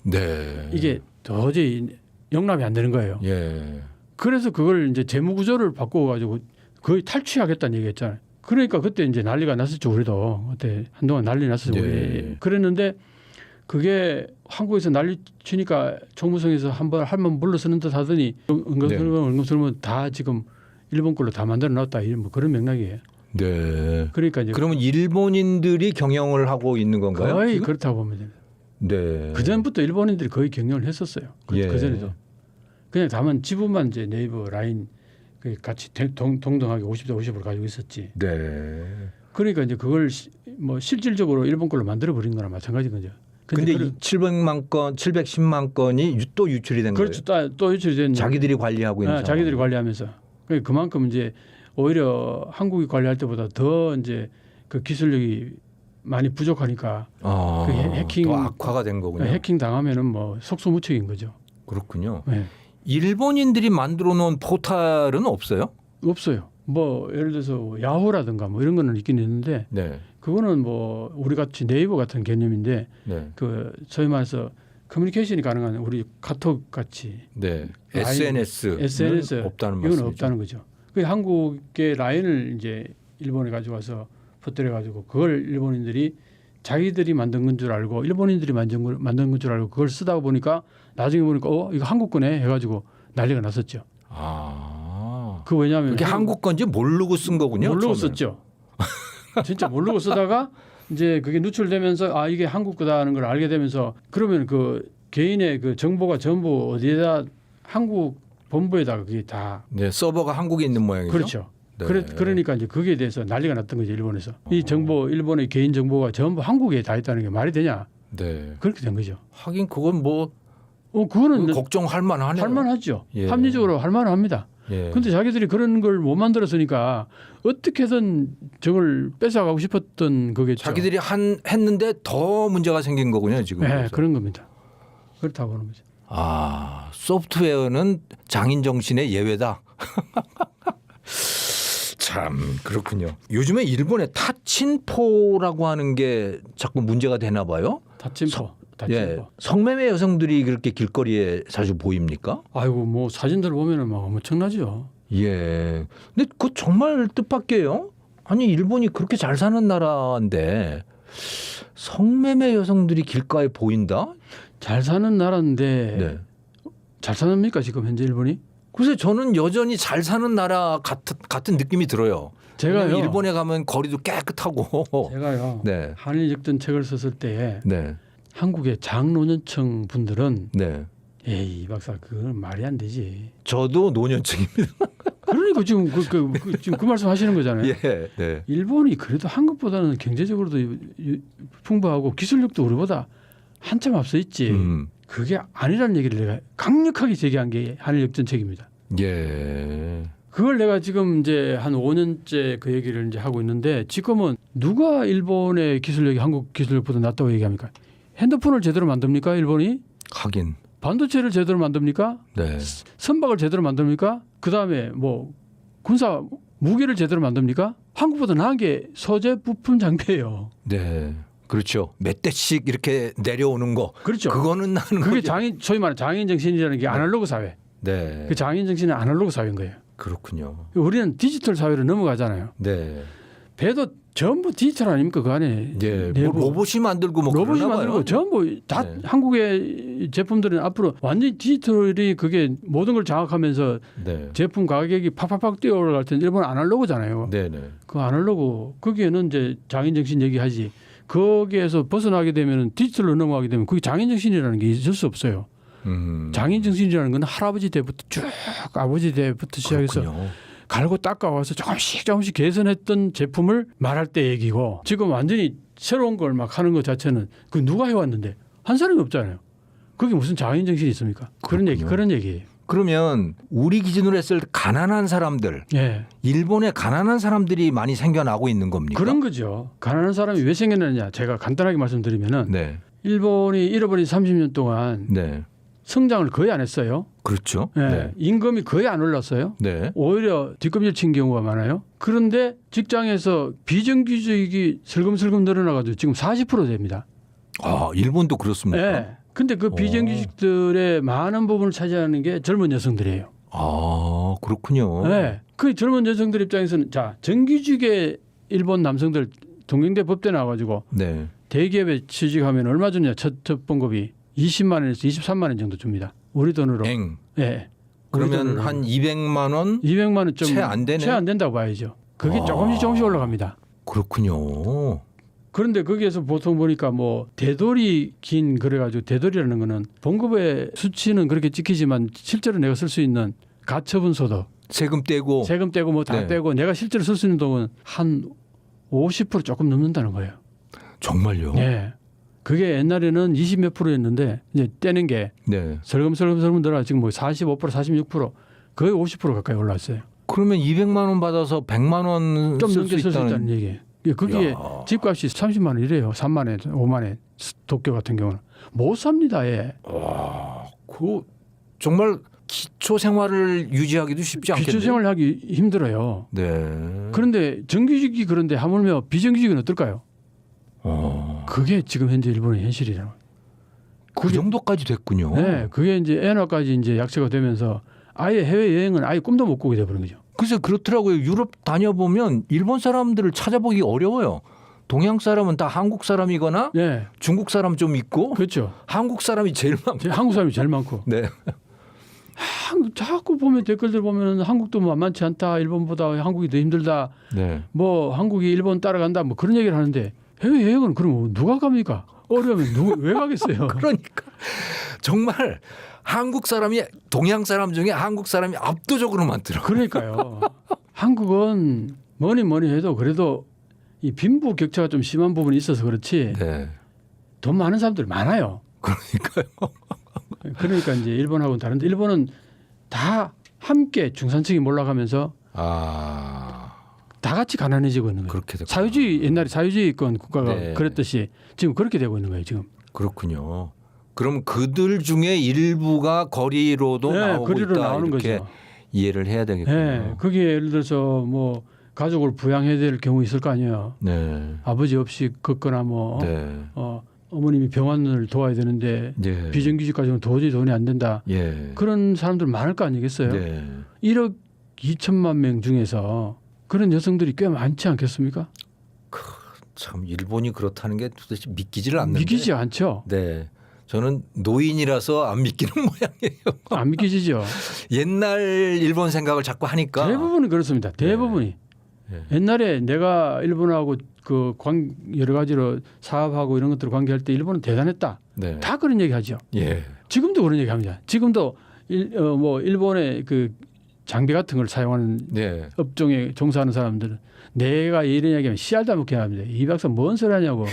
네. 이게 도저히 용납이 안 되는 거예요. 예. 그래서 그걸 이제 재무 구조를 바꿔가지고 거의 탈취하겠다는 얘기했잖아요. 그러니까 그때 이제 난리가 났었죠. 우리도 그때 한동안 난리 났었죠. 네. 우리. 그랬는데 그게 한국에서 난리 치니까 총무성에서 한번 물러서는 듯 하더니 은근슬쩍 다 지금 일본 걸로 다 만들어 놨다 이런 뭐 그런 맥락이에요. 네. 그러니까 이제 그러면 일본인들이 경영을 하고 있는 건가요? 거의 지금? 그렇다고 보면 됩니다. 네. 그 전부터 일본인들이 거의 경영을 했었어요. 예. 그 전에도 그냥 다만 지분만 이제 네이버 라인 같이 동등하게 50대 50으로 가지고 있었지. 네. 그러니까 이제 그걸 뭐 실질적으로 일본 걸로 만들어 버린 거나 마찬가지인 거죠. 근데 700만 건, 710만 건이 또 유출이 된 그렇죠. 거예요. 또 유출이 된 자기들이 관리하고 있는 자기들이 관리하면서 그만큼 이제 오히려 한국이 관리할 때보다 더 이제 그 기술력이 많이 부족하니까 그 해킹 더 악화가 된 거군요. 해킹 당하면은 뭐 속수무책인 거죠. 그렇군요. 네. 일본인들이 만들어 놓은 포탈은 없어요? 없어요. 뭐 예를 들어서 야후라든가 뭐 이런 거는 있긴 있는데 네. 그거는 뭐 우리 같이 네이버 같은 개념인데 네. 그 소위 말해서 커뮤니케이션이 가능한 우리 카톡 같이 네. SNS 없다는 이건 말씀이죠. 없다는 거죠. 그 한국의 라인을 이제 일본에 가져와서 퍼뜨려 가지고 그걸 일본인들이 자기들이 만든 건 줄 알고 일본인들이 만든 건 줄 알고 그걸 쓰다 보니까 나중에 보니까 이거 한국 거네 해가지고 난리가 났었죠. 그 왜냐하면 그게 한국 건지 모르고 쓴 거군요. 모르고 처음에는. 썼죠. 진짜 모르고 쓰다가 이제 그게 누출되면서 이게 한국 거다는 걸 알게 되면서 그러면 그 개인의 그 정보가 전부 어디에다 한국 본부에다가 그게 다 네, 서버가 한국에 있는 모양이죠. 그렇죠. 네. 그러니까 이제 거기에 대해서 난리가 났던 거죠. 일본에서. 이 정보 일본의 개인 정보가 전부 한국에 다 있다는 게 말이 되냐. 네. 그렇게 된 거죠. 하긴 그건 뭐 그거는 걱정할 만하네요. 할만하죠. 예. 합리적으로 할만합니다. 예. 근데 자기들이 그런 걸 못 만들었으니까 어떻게든 저걸 뺏어가고 싶었던 거겠죠. 자기들이 했는데 더 문제가 생긴 거군요, 지금. 네, 그래서. 그런 겁니다. 그렇다고 보는 거죠. 소프트웨어는 장인 정신의 예외다. 참 그렇군요. 요즘에 일본에 타친포라고 하는 게 자꾸 문제가 되나 봐요. 다침포. 예, 성매매 여성들이 그렇게 길거리에 자주 보입니까? 아이고 뭐 사진들 보면은 막 엄청나죠. 예. 근데 그거 정말 뜻밖이에요. 아니 일본이 그렇게 잘 사는 나라인데 성매매 여성들이 길가에 보인다? 잘 사는 나라인데 네. 잘 사납니까 지금 현재 일본이? 글쎄 저는 여전히 잘 사는 나라 같은 느낌이 들어요. 제가요. 일본에 가면 거리도 깨끗하고. 제가요. 네. 한일 역전 책을 썼을 때 네. 한국의 장노년층 분들은 네. 에이 박사 그건 말이 안 되지. 저도 노년층입니다. 그러니까 지금 지금 그 말씀 하시는 거잖아요. 예, 네. 일본이 그래도 한국보다는 경제적으로도 풍부하고 기술력도 우리보다 한참 앞서 있지. 그게 아니라는 얘기를 내가 강력하게 제기한 게 한일 역전책입니다. 예. 그걸 내가 지금 이제 한 5년째 그 얘기를 이제 하고 있는데 지금은 누가 일본의 기술력이 한국 기술력보다 낫다고 얘기합니까? 핸드폰을 제대로 만듭니까? 일본이? 하긴. 반도체를 제대로 만듭니까? 네. 선박을 제대로 만듭니까? 그다음에 뭐 군사 무기를 제대로 만듭니까? 한국보다 나은 게 소재 부품 장비예요. 네. 그렇죠. 몇 대씩 이렇게 내려오는 거. 그렇죠. 그거는 나는 그게 거죠. 소위 말하는 장애인 정신이라는 게 아날로그 사회. 네. 그 장애인 정신은 아날로그 사회인 거예요. 그렇군요. 우리는 디지털 사회로 넘어가잖아요. 네. 배도 전부 디지털 아닙니까 그 안에. 예. 내부. 뭐 로봇이 만들고 뭐 로봇이 그러나 만들고 봐요. 전부 다 네. 한국의 제품들은 앞으로 완전히 디지털이 그게 모든 걸 장악하면서 네. 제품 가격이 팍팍팍 뛰어 올라갈 텐데 일본은 아날로그잖아요. 네, 네. 그 아날로그 거기에는 이제 장애인 정신 얘기하지. 거기에서 벗어나게 되면 디지털로 넘어가게 되면 그게 장애인 정신이라는 게 있을 수 없어요. 장애인 정신이라는 건 할아버지 때부터 쭉 아버지 때부터 시작해서 그렇군요. 갈고 닦아와서 조금씩 개선했던 제품을 말할 때 얘기고 지금 완전히 새로운 걸 막 하는 것 자체는 그 누가 해왔는데 한 사람이 없잖아요. 그게 무슨 장애인 정신이 있습니까? 그런 얘기예요. 그러면 우리 기준으로 했을 때 가난한 사람들, 예. 일본에 가난한 사람들이 많이 생겨나고 있는 겁니까? 그런 거죠. 가난한 사람이 왜 생겨나느냐 제가 간단하게 말씀드리면은 네. 일본이 잃어버린 30년 동안 네. 성장을 거의 안 했어요. 그렇죠. 예. 네. 임금이 거의 안 올랐어요. 네. 오히려 뒷검질 친 경우가 많아요. 그런데 직장에서 비정규직이 슬금슬금 늘어나가지고 지금 40% 됩니다. 아, 일본도 그렇습니까? 예. 근데 그 비정규직들의 많은 부분을 차지하는 게 젊은 여성들이에요. 아, 그렇군요. 네. 그 젊은 여성들 입장에서는 자 정규직의 일본 남성들 동경대 법대 나와가지고 네. 대기업에 취직하면 얼마 주냐 첫 봉급이 20만 원에서 23만 원 정도 줍니다. 우리 돈으로. eng. 예. 그러면 한 200만 원? 200만 원 좀 채 안 되네. 채 안 된다고 봐야죠. 그게 조금씩 올라갑니다. 그렇군요. 그런데 거기에서 보통 보니까 뭐 대돌이 긴 그래가지고 대돌이라는 거는 봉급의 수치는 그렇게 찍히지만 실제로 내가 쓸 수 있는 가처분 소득 세금 떼고. 세금 떼고 뭐 다 네. 떼고 내가 실제로 쓸 수 있는 돈은 한 50% 조금 넘는다는 거예요. 정말요? 예. 그게 옛날에는 20 몇 프로였는데 이제 떼는 게 네. 설금설금 늘어 지금 뭐 45% 46% 거의 50% 가까이 올랐어요. 그러면 200만 원 받아서 100만 원 좀 쓸 넘게 수 쓸 수 있다는. 있다는 얘기예요. 거기에 야. 집값이 30만 원 이래요. 3만 원, 5만 원 도쿄 같은 경우는 못 삽니다. 예. 와, 그 정말 기초 생활을 유지하기도 쉽지 않겠네요. 기초 생활하기 힘들어요. 네. 그런데 정규직이 그런데 하물며 비정규직은 어떨까요? 어, 그게 지금 현재 일본의 현실이라고. 그 정도까지 됐군요. 네, 그게 이제 엔화까지 이제 약세가 되면서 아예 해외 여행은 아예 꿈도 못 꾸게 돼버린 거죠. 글쎄 그렇더라고요. 유럽 다녀보면 일본 사람들을 찾아보기 어려워요. 동양 사람은 다 한국 사람이거나 네, 중국 사람 좀 있고 그렇죠. 한국 사람이 제일 많고. 한국 사람이 제일 많고. 네. 자꾸 보면 댓글들 보면 한국도 만만치 않다. 일본보다 한국이 더 힘들다. 네. 뭐 한국이 일본 따라간다. 뭐 그런 얘기를 하는데 해외 여행은 그럼 누가 갑니까? 어려우면 왜 가겠어요? 그러니까 정말 한국 사람이 동양 사람 중에 한국 사람이 압도적으로 많더라고요. 그러니까요. 한국은 뭐니 해도 그래도 이 빈부 격차가 좀 심한 부분이 있어서 그렇지 네. 돈 많은 사람들 많아요. 그러니까요. 그러니까 이제 일본하고는 다른데 일본은 다 함께 중산층이 몰락하면서 다 같이 가난해지고 있는 거예요. 그렇게 됐구나. 사회주의 옛날에 사회주의권 국가가 네. 그랬듯이 지금 그렇게 되고 있는 거예요. 지금. 그렇군요. 그럼 그들 중에 일부가 거리로도 네, 나오고 거리로 있다 나오는 이렇게 거죠. 이해를 해야 되겠군요. 네, 그게 예를 들어서 뭐 가족을 부양해야 될 경우 있을 거 아니에요. 네. 아버지 없이 걷거나 뭐 네. 어머님이 병원을 도와야 되는데 네. 비정규직 가지고는 도저히 돈이 안 된다. 예. 그런 사람들 많을 거 아니겠어요? 네. 1억 2천만 명 중에서 그런 여성들이 꽤 많지 않겠습니까? 참 일본이 그렇다는 게 도대체 믿기지를 않는데. 믿기지 않죠. 네. 저는 노인이라서 안 믿기는 모양이에요. 안 믿기지죠. 옛날 일본 생각을 자꾸 하니까. 대부분은 그렇습니다. 대부분이. 네. 옛날에 내가 일본하고 그 여러 가지로 사업하고 이런 것들을 관계할 때 일본은 대단했다. 네. 다 그런 얘기 하죠. 예. 지금도 그런 얘기합니다. 지금도 뭐 일본의 그 장비 같은 걸 사용하는 네. 업종에 종사하는 사람들은 내가 이런 얘기하면 씨알도 안 먹게 합니다. 이 박사 뭔 소리 하냐고.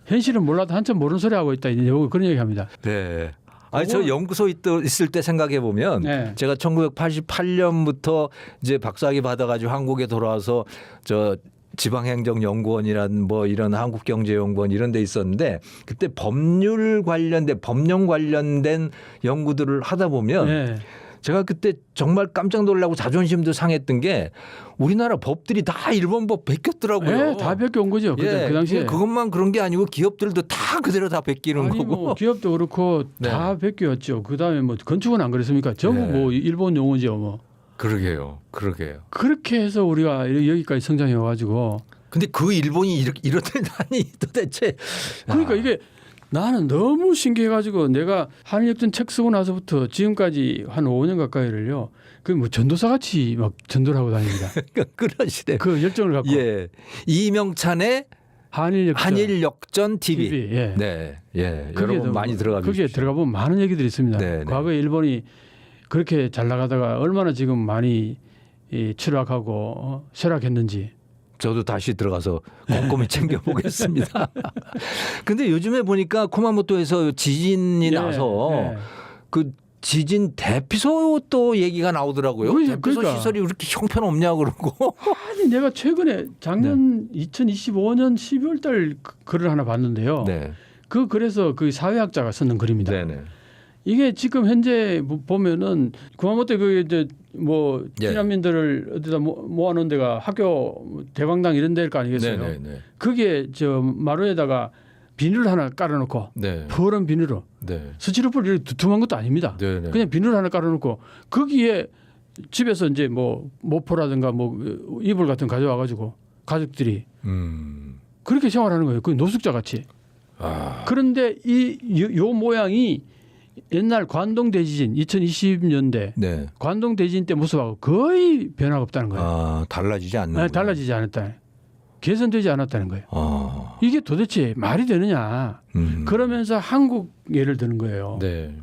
현실은 몰라도 한참 모르는 소리 하고 있다. 그런 얘기합니다. 네. 아니 저 연구소 있을 때 생각해 보면 네. 제가 1988년부터 이제 박사학위 받아가지고 한국에 돌아와서 저 지방행정연구원이란 뭐 이런 한국경제연구원 이런 데 있었는데 그때 법령 관련된 연구들을 하다 보면 네. 제가 그때 정말 깜짝 놀라고 자존심도 상했던 게 우리나라 법들이 다 일본 법 베꼈더라고요. 네, 다 베껴온 거죠. 그 당시에. 그것만 그런 게 아니고 기업들도 다 그대로 다 베끼는 아니, 거고. 뭐 기업도 그렇고 네. 다 베껴왔죠. 그다음에 뭐 건축은 안 그랬습니까? 전부 네. 뭐 일본 용어죠. 뭐. 그러게요. 그렇게 해서 우리가 여기까지 성장해 와가지고. 근데 그 일본이 이렇다니 도대체. 그러니까 이게 나는 너무 신기해가지고 내가 한일역전 책 쓰고 나서부터 지금까지 한 5년 가까이를요. 그 뭐 전도사 같이 막 전도를 하고 다닙니다. 그런 시대. 그 열정을 갖고. 예. 이명찬의 한일역전 TV. 예. 네. 예. 여러분 많이 들어가 주십시오. 거기에 들어가 보면 많은 얘기들이 있습니다. 네, 네. 과거에 일본이 그렇게 잘 나가다가 얼마나 지금 많이 추락하고 쇠락했는지. 저도 다시 들어가서 꼼꼼히 챙겨보겠습니다. 근데 요즘에 보니까 쿠마모토에서 지진이 나서 그 지진 대피소 또 얘기가 나오더라고요. 대피소 그러니까. 시설이 그렇게 형편없냐 그러고. 아니 내가 최근에 작년 2025년 12월 달 글을 하나 봤는데요. 네. 그 글에서 그 사회학자가 썼는 글입니다. 네네. 이게 지금 현재 보면은 구마모토 그 이제 뭐 피난민들을 어디다 모아놓은 데가 학교 대광당 이런 데일 거 아니겠어요? 네네네. 그게 저 마루에다가 비닐을 하나 깔아놓고 네. 푸른 비닐로 네. 스티로폼 이렇게 두툼한 것도 아닙니다. 네네. 그냥 비닐 하나 깔아놓고 거기에 집에서 이제 뭐 모포라든가 뭐 이불 같은 거 가져와가지고 가족들이 그렇게 생활하는 거예요. 그 노숙자 같이. 그런데 요 모양이 옛날 관동 대지진 2020년대 네. 관동 대지진 때 모습하고 거의 변화가 없다는 거예요. 아, 달라지지 않는 거예요. 달라지지 않았다. 개선되지 않았다는 거예요. 아. 이게 도대체 말이 되느냐. 그러면서 한국 예를 드는 거예요. 네.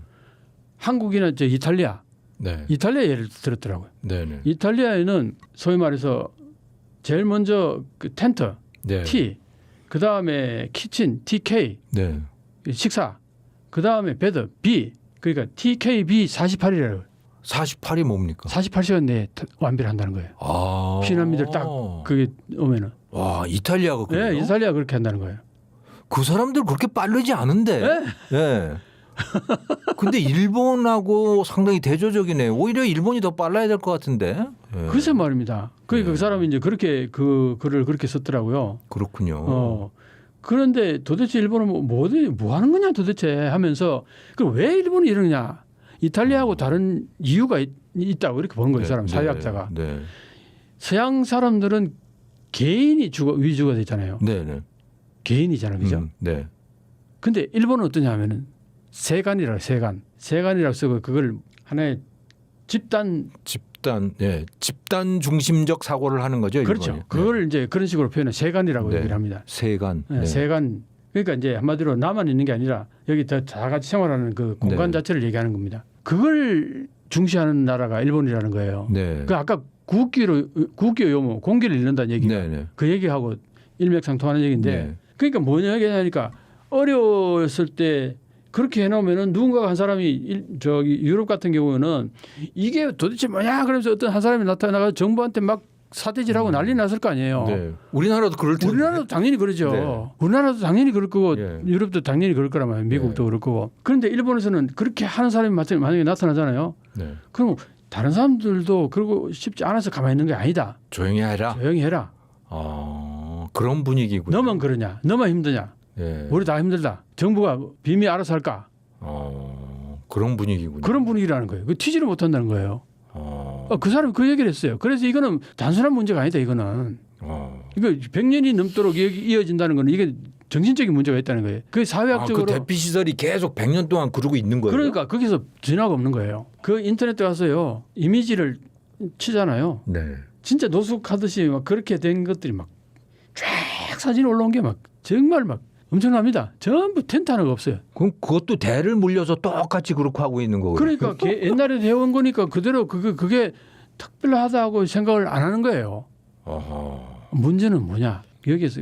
한국이나 저 이탈리아. 네. 이탈리아 예를 들었더라고요. 네네. 이탈리아에는 소위 말해서 제일 먼저 그 텐트, 네. T, 그 다음에 키친, TK, 네. 식사, 그 다음에 베드, B, 그러니까 TKB 48이라고. 48이 뭡니까? 48시간 내에 완비를 한다는 거예요. 아. 피난민들 딱 그게 오면은. 와, 이탈리아가 그래요? 네, 이탈리아 그렇게 한다는 거예요. 그 사람들 그렇게 빠르지 않은데. 네. 네. 근데 일본하고 상당히 대조적이네요. 오히려 일본이 더 빨라야 될 것 같은데. 네. 글쎄 말입니다. 그러니까 그 사람이 이제 그렇게 그 글을 그렇게 썼더라고요. 그렇군요. 그런데 도대체 일본은 뭐 하는 거냐 도대체 하면서 그 왜 일본이 이러느냐. 이탈리아하고 다른 이유가 있다고 이렇게 보는 거예요. 이 사람 사회학자가. 네. 서양 사람들은 개인이 위주가 되잖아요. 네. 개인이잖아요. 그죠? 네. 근데 일본은 어떠냐 하면은 세간이라고 세간이라고 쓰고 그걸 하나의 집단 중심적 사고를 하는 거죠. 그렇죠. 일본이. 그걸 이제 그런 식으로 표현해 세간이라고 네. 얘기를 합니다. 세간. 네. 세간. 그러니까 이제 한마디로 나만 있는 게 아니라 여기 다 같이 생활하는 그 공간 자체를 얘기하는 겁니다. 그걸 중시하는 나라가 일본이라는 거예요. 네. 그 아까 국기의 요모 공기를 잃는다는 얘기가 그 얘기하고 일맥상통하는 얘기인데 네. 그러니까 뭐냐 얘기하니까 어려웠을 때 그렇게 해놓으면은 누군가 한 사람이 저기 유럽 같은 경우는 이게 도대체 뭐냐 그러면서 어떤 한 사람이 나타나서 정부한테 막 사대질하고 난리 났을 거 아니에요. 네. 우리나라도 그럴 텐데. 우리나라도 당연히 그러죠. 네. 우리나라도 당연히 그럴 거고 예. 유럽도 당연히 그럴 거란 말이에요. 미국도 그럴 거고. 그런데 일본에서는 그렇게 하는 사람이 만약에 나타나잖아요. 네. 그럼 다른 사람들도 그러고 싶지 않아서 가만히 있는 게 아니다. 조용히 해라. 조용히 해라. 그런 분위기군요. 너만 그러냐. 너만 힘드냐. 네. 우리 다 힘들다. 정부가 빈미 알아서 할까. 그런 분위기군요. 그런 분위기라는 거예요. 그 튀지를 못한다는 거예요. 그 사람이 그 얘기를 했어요. 그래서 이거는 단순한 문제가 아니다. 이거는. 이거 100년이 넘도록 이어진다는 거는 이게 정신적인 문제가 있다는 거예요. 그 사회학적으로. 그 대피 시설이 계속 100년 동안 그러고 있는 거예요. 그러니까 거기서 진화가 없는 거예요. 그 인터넷에 가서요. 이미지를 치잖아요. 네. 진짜 노숙하듯이 막 그렇게 된 것들이 막 쫙 사진 올라온 게 막 정말 막 엄청납니다. 전부 텐트 하나가 없어요. 그럼 그것도 대를 물려서 똑같이 그렇게 하고 있는 거거든요. 그러니까 옛날에 해온 거니까 그대로 그게 특별하다고 생각을 안 하는 거예요. 어허. 문제는 뭐냐? 여기에서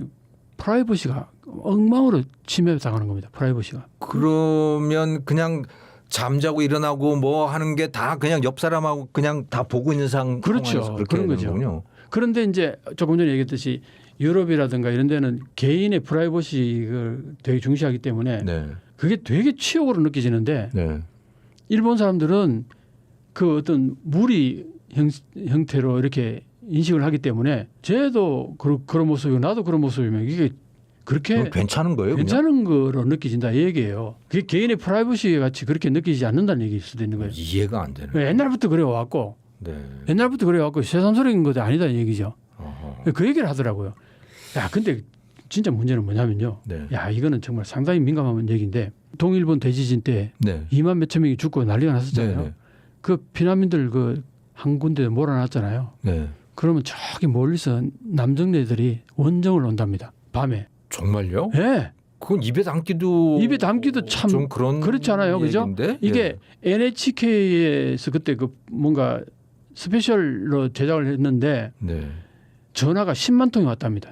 프라이버시가 엉망으로 침해당하는 겁니다. 프라이버시가. 그러면 그냥 잠자고 일어나고 뭐 하는 게 다 그냥 옆 사람하고 그냥 다 보고 있는 상황에서 그렇죠. 그렇게 그런 거죠. 되는군요. 그런데 이제 조금 전에 얘기했듯이 유럽이라든가 이런 데는 개인의 프라이버시를 되게 중시하기 때문에 네. 그게 되게 치욕으로 느껴지는데 네. 일본 사람들은 그 어떤 무리 형태로 이렇게 인식을 하기 때문에 쟤도 그런 모습이고 나도 그런 모습이면 이게 그렇게 괜찮은 거예요? 괜찮은 거로 느껴진다 이 얘기예요. 그게 개인의 프라이버시 같이 그렇게 느끼지 않는다는 얘기일 수도 있는 거예요. 이해가 안 되는. 옛날부터 그래 왔고 네. 옛날부터 그래 왔고 새삼스러운 것도 아니다 이 얘기죠. 어허. 그 얘기를 하더라고요. 야 근데 진짜 문제는 뭐냐면요. 네. 야 이거는 정말 상당히 민감한 얘기인데 동일본 대지진 때 네. 2만 몇천 명이 죽고 난리가 났었잖아요. 네, 네. 그 피난민들 그 한 군데 몰아놨잖아요. 네. 그러면 저기 멀리서 남정네들이 원정을 온답니다. 밤에. 정말요? 예. 그건 입에 담기도 참 좀 그런 그렇잖아요. 그죠? 얘기인데? 이게 NHK에서 그때 그 뭔가 스페셜로 제작을 했는데 네. 전화가 10만 통이 왔답니다.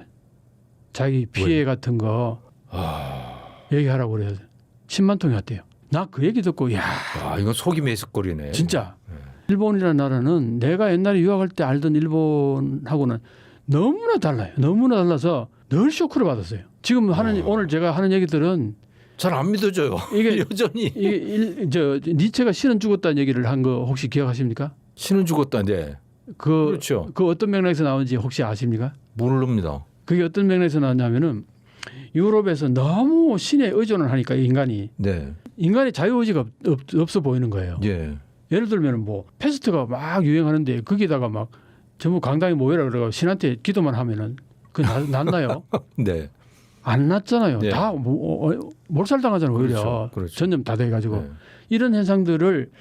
자기 피해 같은 거 얘기하라고 그래요. 10만 통이 왔대요. 나 그 얘기 듣고 야 이건 속이 메스거리네. 진짜 일본이라는 나라는 내가 옛날에 유학할 때 알던 일본하고는 너무나 달라요. 너무나 달라서 늘 쇼크를 받았어요. 지금 오늘 제가 하는 얘기들은 잘 안 믿어져요. 이게 여전히 이게 니체가 신은 죽었다는 얘기를 한 거 혹시 기억하십니까? 신은 죽었다는데. 그렇죠. 그 어떤 맥락에서 나온지 혹시 아십니까? 모릅니다. 그게 어떤 맥락에서 나왔냐면은 유럽에서 너무 신에 의존을 하니까 인간이 자유의지가 없어 보이는 거예요. 예. 예를 들면 뭐 패스트가 막 유행하는데 거기다가 막 전부 강당에 모여라 그러고 신한테 기도만 하면은 그 낫나요? 네. 안 낫잖아요. 네. 다 몰살당하잖아요. 오히려 그렇죠. 전염 다 돼가지고 네. 이런 현상들을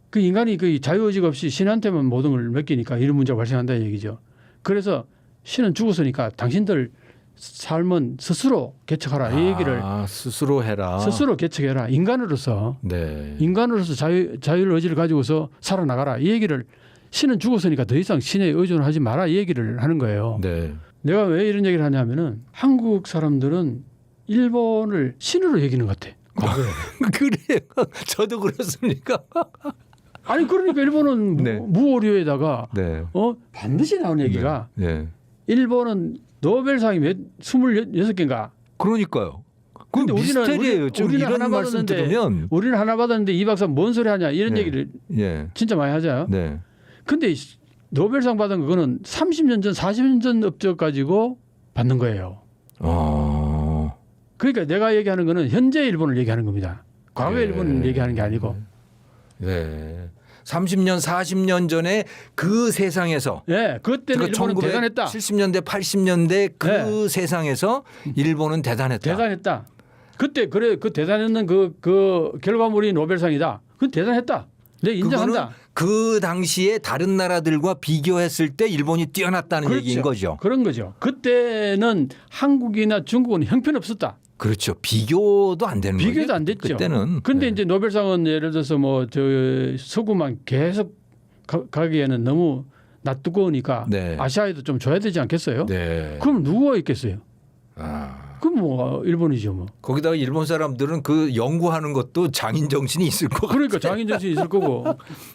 그 인간이 그 자유의지가 없이 신한테만 모든 걸 맡기니까 이런 문제가 발생한다는 얘기죠. 그래서 신은 죽었으니까 당신들 삶은 스스로 개척하라 이 얘기를 스스로 해라. 스스로 개척해라 인간으로서 자유의 의지를 가지고서 살아나가라 이 얘기를 신은 죽었으니까 더 이상 신에 의존을 하지 마라 이 얘기를 하는 거예요. 네. 내가 왜 이런 얘기를 하냐면은 한국 사람들은 일본을 신으로 여기는 것 같아. 그래요. 저도 그렇습니까? 아니 그러니까 일본은 네. 무오류에다가 네. 반드시 나오는 얘기가 네. 일본은 노벨상이 26개인가. 그러니까요. 근데 미스테리예요. 우리는 이런 말씀 들으면 우리는 하나 받았는데 이 박사 뭔 소리 하냐 이런 얘기를 진짜 많이 하잖아요. 네. 근데 노벨상 받은 그거는 30년 전 40년 전 업적 가지고 받는 거예요. 그러니까 내가 얘기하는 거는 현재 일본을 얘기하는 겁니다. 과거 일본을 얘기하는 게 아니고. 네. 30년, 40년 전에 그 세상에서. 네, 그때는 일본은 대단했다. 70년대, 80년대 그 세상에서 일본은 대단했다. 대단했다. 그때 그 대단했는 그 결과물이 노벨상이다. 그건 대단했다. 내 인정한다. 그 당시에 다른 나라들과 비교했을 때 일본이 뛰어났다는 얘기인 거죠. 그런 거죠. 그때는 한국이나 중국은 형편없었다. 그렇죠. 비교도 안 되는 거죠. 비교도 안 됐죠. 그때는. 그런데 이제 노벨상은 예를 들어서 뭐 저 서구만 계속 가기에는 너무 낯뜨거우니까 아시아에도 좀 줘야 되지 않겠어요? 네. 그럼 누구가 있겠어요? 그럼 뭐 일본이죠 뭐. 거기다가 일본 사람들은 그 연구하는 것도 장인 정신이 있을 거고. 그러니까 장인 정신이 있을 거고.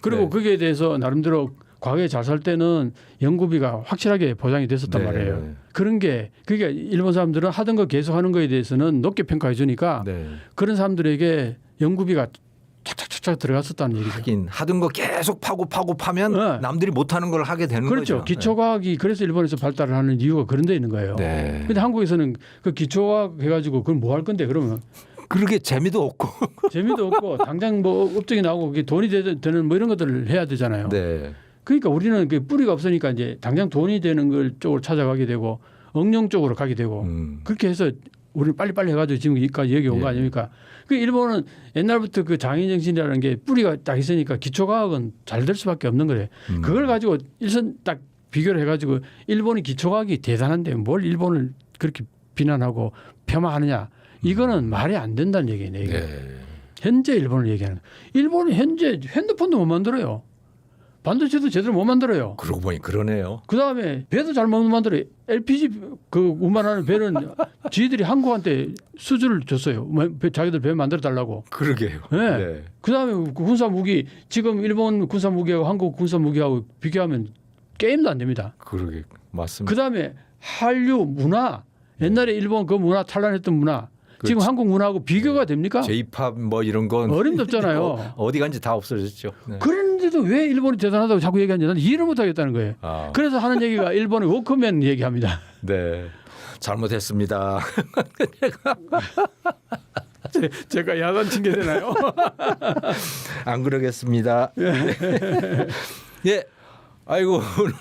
그리고 거기에 대해서 나름대로 과거에 잘 살 때는 연구비가 확실하게 보장이 됐었단 말이에요. 그런 게 그러니까 일본 사람들은 하던 거 계속 하는 거에 대해서는 높게 평가해 주니까 그런 사람들에게 연구비가 착착착착 들어갔었다는 얘기죠. 하긴 하던 거 계속 파면 남들이 못하는 걸 하게 되는 그렇죠. 거죠. 기초과학이 그래서 일본에서 발달을 하는 이유가 그런 데 있는 거예요. 그런데 한국에서는 그 기초과학 해가지고 그걸 뭐 할 건데 그러면. 그러게 재미도 없고 당장 뭐 업적이 나오고 그게 돈이 되는 뭐 이런 것들을 해야 되잖아요. 그러니까 우리는 그 뿌리가 없으니까 이제 당장 돈이 되는 걸 쪽으로 찾아가게 되고 응용 쪽으로 가게 되고 그렇게 해서 우리는 빨리빨리 해가지고 지금 여기까지 여기 온 거 아닙니까? 그 일본은 옛날부터 그 장인 정신이라는 게 뿌리가 딱 있으니까 기초과학은 잘 될 수밖에 없는 거래. 그걸 가지고 일선 딱 비교를 해가지고 일본이 기초과학이 대단한데 뭘 일본을 그렇게 비난하고 폄하하느냐 이거는 말이 안 된다는 얘기예요. 이게. 네. 현재 일본을 얘기하는 거예요. 일본은 현재 핸드폰도 못 만들어요. 반도체도 제대로 못 만들어요. 그러고 보니 그러네요. 그다음에 배도 잘 못 만들어요. LPG 그 운반하는 배는 지들이 한국한테 수주를 줬어요. 자기들 배 만들어 달라고. 그러게요. 네. 네. 그다음에 군사 무기 지금 일본 군사 무기하고 한국 군사 무기하고 비교하면 게임도 안 됩니다. 그러게 맞습니다. 그다음에 한류 문화 옛날에 일본 그 문화 탄란했던 문화 지금 그렇지. 한국 문화하고 비교가 됩니까? J-팝 뭐 이런 건 어림없잖아요. 어디 간지 다 없어졌죠. 네. 그런데도 왜 일본이 대단하다고 자꾸 얘기하는지 나는 이해를 못하겠다는 거예요. 아. 그래서 하는 얘기가 일본의 워크맨 얘기합니다. 네. 잘못했습니다. 제가 야단 핑계 되나요? 안 그러겠습니다. 예. 아이고 오늘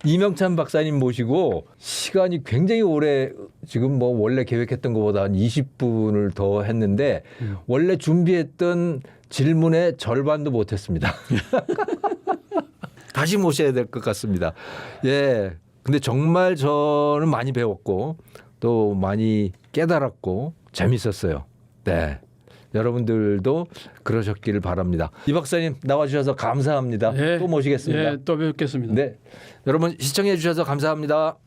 이명찬 박사님 모시고 시간이 굉장히 오래 지금 뭐 원래 계획했던 것보다 한 20분을 더 했는데 원래 준비했던 질문의 절반도 못했습니다. 다시 모셔야 될 것 같습니다. 예. 근데 정말 저는 많이 배웠고 또 많이 깨달았고 재밌었어요. 네. 여러분들도 그러셨기를 바랍니다. 이 박사님 나와주셔서 감사합니다. 네. 또 모시겠습니다. 네, 또 뵙겠습니다. 네. 여러분 시청해 주셔서 감사합니다.